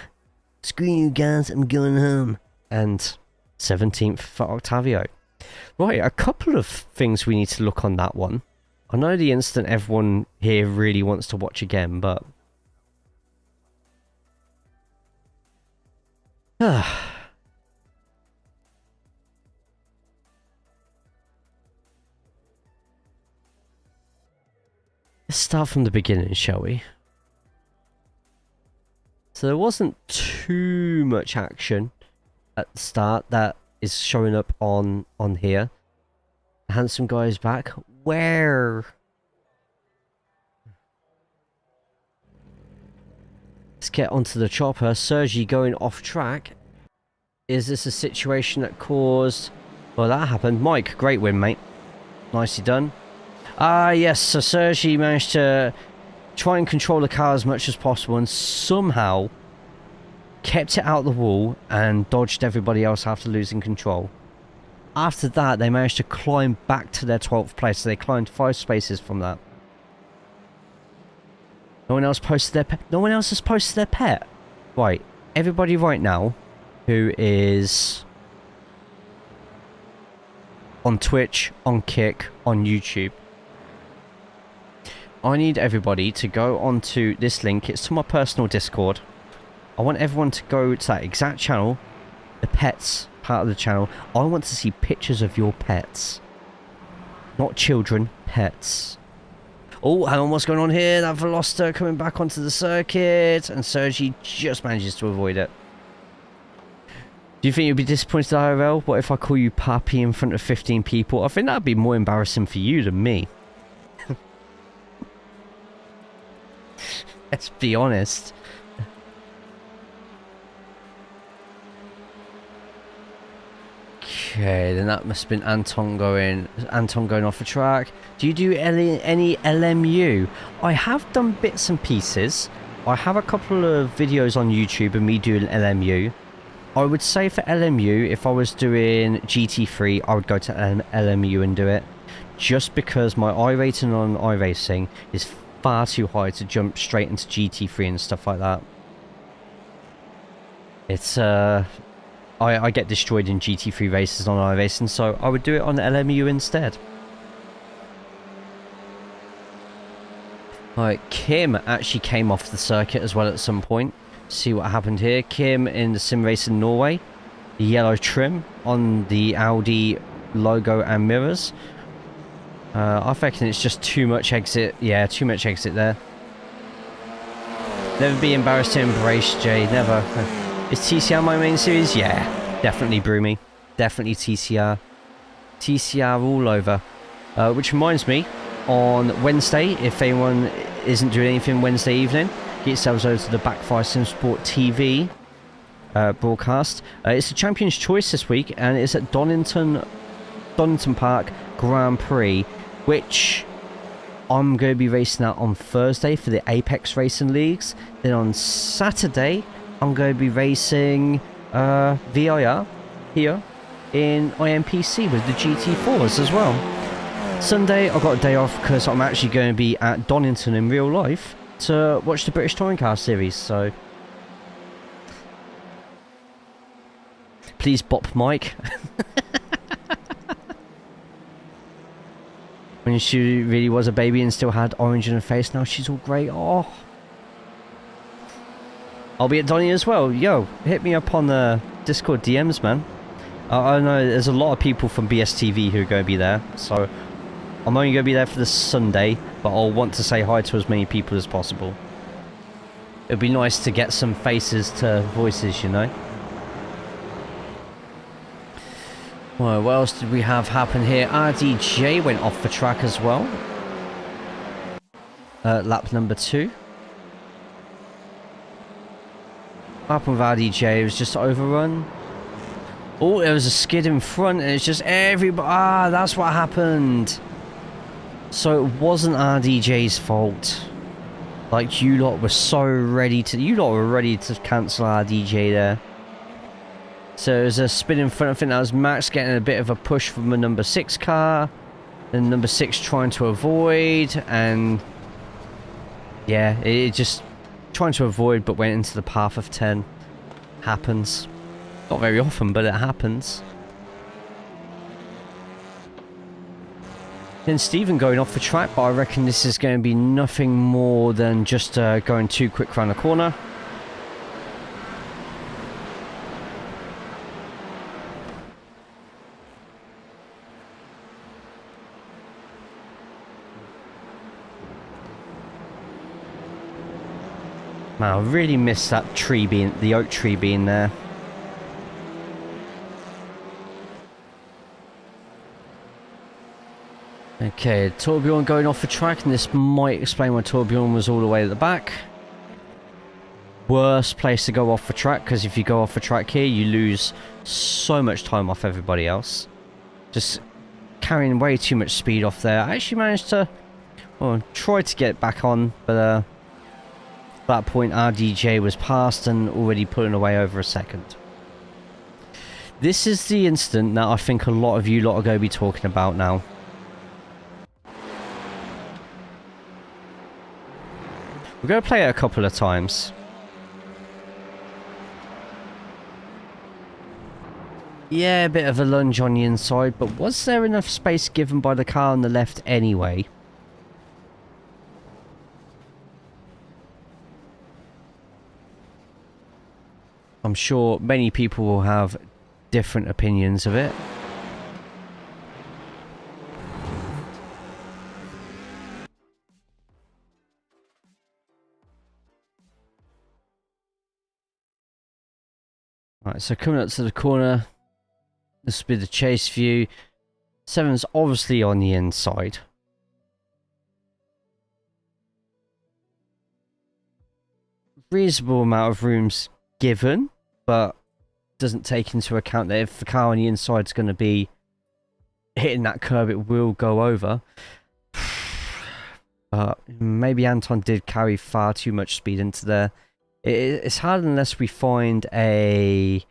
Screw you guys, I'm going home. And 17th for Octavio. Right, a couple of things we need to look on that one. I know the incident everyone here really wants to watch again, but... Let's start from the beginning, shall we? So there wasn't too much action at the start that is showing up on here. Handsome guy's back. Where? Let's get onto the chopper. Sergi going off track. Is this a situation that caused... Well, that happened. Mike, great win, mate. Nicely done. Yes, so Sergi managed to try and control the car as much as possible and somehow kept it out the wall and dodged everybody else after losing control. After that, they managed to climb back to their 12th place, so they climbed 5 spaces from that. No one else posted their pet. No one else has posted their pet. Right, everybody right now who is on Twitch, on Kick, on YouTube, I need everybody to go onto this link. It's to my personal Discord. I want everyone to go to that exact channel, the pets part of the channel. I want to see pictures of your pets. Not children, pets. Oh, hang on, what's going on here? That Veloster coming back onto the circuit, and Sergi just manages to avoid it. Do you think you'd be disappointed, IRL? What if I call you Papi in front of 15 people? I think that'd be more embarrassing for you than me. Let's be honest. Okay, then that must have been Anton going off the track. Do you do any LMU? I have done bits and pieces. I have a couple of videos on YouTube of me doing LMU. I would say for LMU, if I was doing GT3, I would go to LMU and do it. Just because my I rating on iRacing is far too high to jump straight into GT3 and stuff like that. It's I get destroyed in GT3 races on iRacing, so I would do it on LMU instead. Right, Kim actually came off the circuit as well at some point. See what happened here. Kim in the Sim Racing Norway. The yellow trim on the Audi logo and mirrors. I reckon it's just too much exit. Yeah, too much exit there. Never be embarrassed to embrace, Jay. Never. Is TCR my main series? Yeah, definitely Broomy. Definitely TCR. TCR all over. Which reminds me, on Wednesday, if anyone isn't doing anything Wednesday evening, get yourselves over to the Backfire Simsport TV broadcast. It's the Champion's Choice this week, and it's at Donington Park Grand Prix, which I'm going to be racing out on Thursday for the Apex Racing Leagues. Then on Saturday, I'm going to be racing VIR here in IMPC with the GT4s as well. Sunday, I've got a day off because I'm actually going to be at Donington in real life to watch the British Touring Car Series, so please bop Mike. When she really was a baby and still had orange in her face, now she's all grey. Oh, I'll be at Donny as well. Yo, hit me up on the Discord DMs, man. I know there's a lot of people from BSTV who are going to be there, so I'm only going to be there for the Sunday, but I'll want to say hi to as many people as possible. It'd be nice to get some faces to voices, you know. Well, what else did we have happen here? RDJ went off the track as well. Lap number 2. What happened with RDJ? It was just overrun. Oh, there was a skid in front, and it's just everybody. Ah, that's what happened. So it wasn't RDJ's fault. Like, you lot were so ready to... You lot were ready to cancel RDJ there. So it was a spin in front. I think that was Max getting a bit of a push from the number 6 car. Then number 6 trying to avoid. And... yeah, it just... trying to avoid, but went into the path of 10. Happens. Not very often, but it happens. Then Stephen going off the track, but I reckon this is going to be nothing more than just going too quick around the corner. Man, I really miss that tree being, the oak tree being there. Okay, Torbjorn going off the track, and this might explain why Torbjorn was all the way at the back. Worst place to go off the track, because if you go off the track here, you lose so much time off everybody else. Just carrying way too much speed off there. I actually managed to, well, try to get back on, but at that point RDJ was past and already pulling away over a second. This is the incident that I think a lot of you lot are going to be talking about now. We're going to play it a couple of times. Yeah, a bit of a lunge on the inside, but was there enough space given by the car on the left anyway? I'm sure many people will have different opinions of it. Right, so coming up to the corner, this will be the chase view. 7's obviously on the inside. Reasonable amount of room's given, but doesn't take into account that if the car on the inside is going to be hitting that curb, it will go over. Maybe Anton did carry far too much speed into there. It's hard unless we find a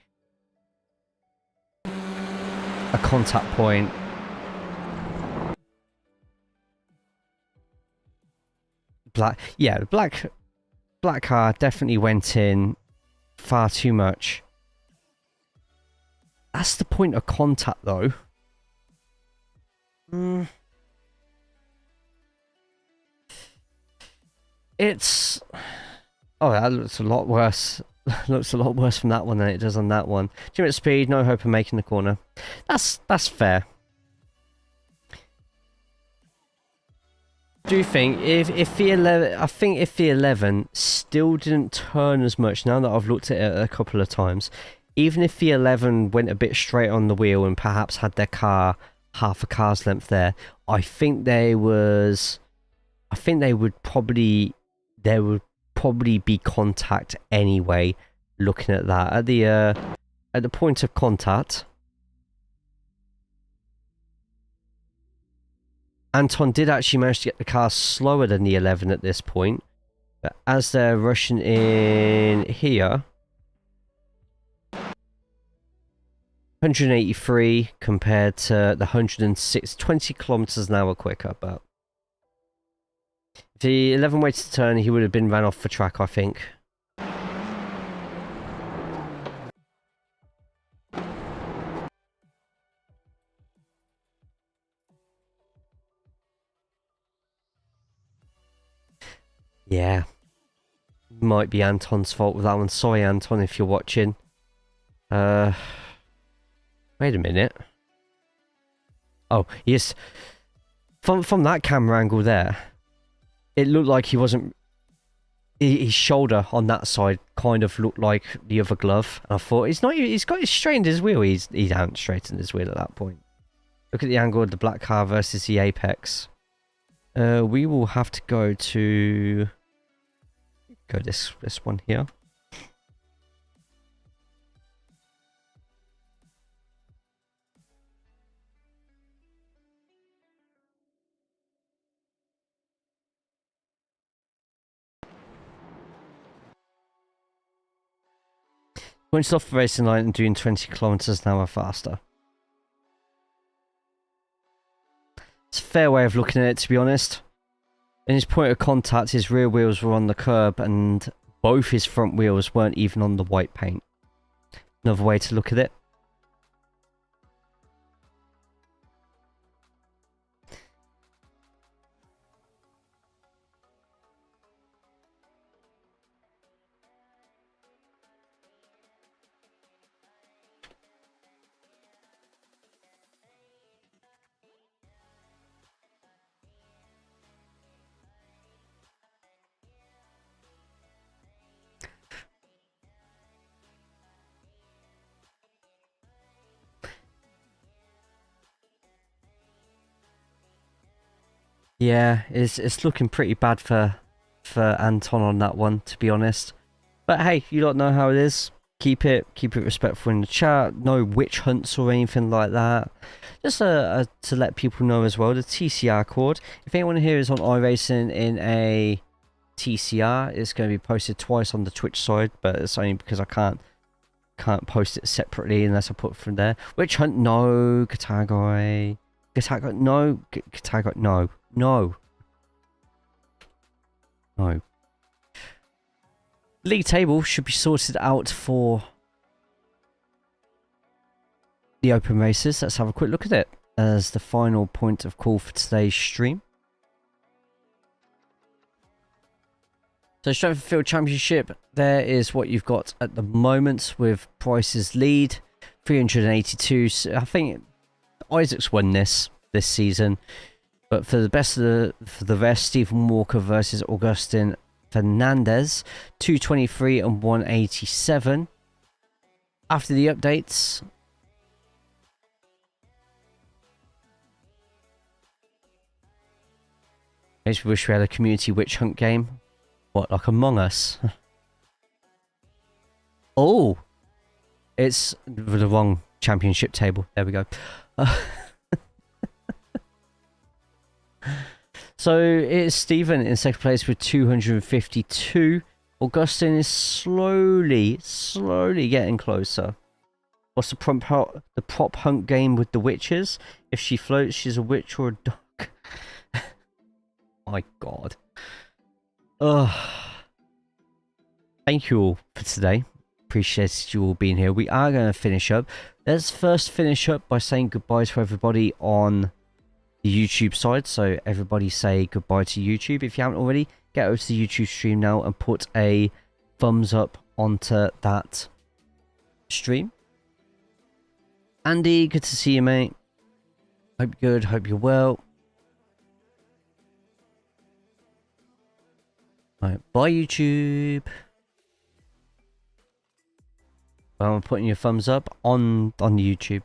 contact point. The black car definitely went in far too much. That's the point of contact, though. It's... Oh, that looks a lot worse. Looks a lot worse from that one than it does on that one. Limit speed, no hope of making the corner. That's fair. Do you think if the 11, I think if the 11 still didn't turn as much, now that I've looked at it a couple of times, even if the 11 went a bit straight on the wheel and perhaps had their car half a car's length there, I think there would probably be contact anyway. Looking at that at the point of contact, Anton did actually manage to get the car slower than the 11 at this point, but as they're rushing in here, 183 compared to the 106, 20 kilometers an hour quicker. But if the 11 waited to turn, he would have been ran off the track, I think. Yeah, might be Anton's fault with that one. Sorry, Anton, if you're watching. Wait a minute. Oh, yes. From that camera angle there, it looked like he wasn't... His shoulder on that side kind of looked like the other glove. And I thought, he's straightened his wheel. He hadn't straightened his wheel at that point. Look at the angle of the black car versus the apex. We will have to go to... this one here. Once off the racing line and doing 20 kilometers an hour faster. It's a fair way of looking at it, to be honest. In his point of contact, his rear wheels were on the curb and both his front wheels weren't even on the white paint. Another way to look at it. Yeah, it's looking pretty bad for Anton on that one, to be honest. But hey, you don't know how it is. Keep it respectful in the chat. No witch hunts or anything like that. Just to let people know as well, the TCR cord. If anyone here is on iRacing in a TCR, it's going to be posted twice on the Twitch side, but it's only because I can't post it separately unless I put it from there. Witch hunt, no. Guitar guy, no. Guitar guy, no. No. No. League table should be sorted out for the open races. Let's have a quick look at it as the final point of call for today's stream. So Strength of Field Championship, there is what you've got at the moment with Price's lead, 382. So I think Isaac's won this season, but for the best of the rest, Stephen Walker versus Augustin Fernandez, 223 and 187. After the updates, I just wish we had a community witch hunt game. What, like Among Us? Oh! It's the wrong championship table. There we go. So it's Stephen in second place with 252. Augustine is slowly getting closer. What's the prop hunt game with the witches? If she floats, she's a witch or a duck. My God. Thank you all for today. Appreciate you all being here. We are going to finish up. Let's first finish up by saying goodbye to everybody on the YouTube side. So everybody say goodbye to YouTube. If you haven't already, get over to the YouTube stream now and put a thumbs up onto that stream. Andy, good to see you, mate. Hope you're good. Hope you're well. Alright, bye YouTube. Well, I'm putting your thumbs up on the YouTube.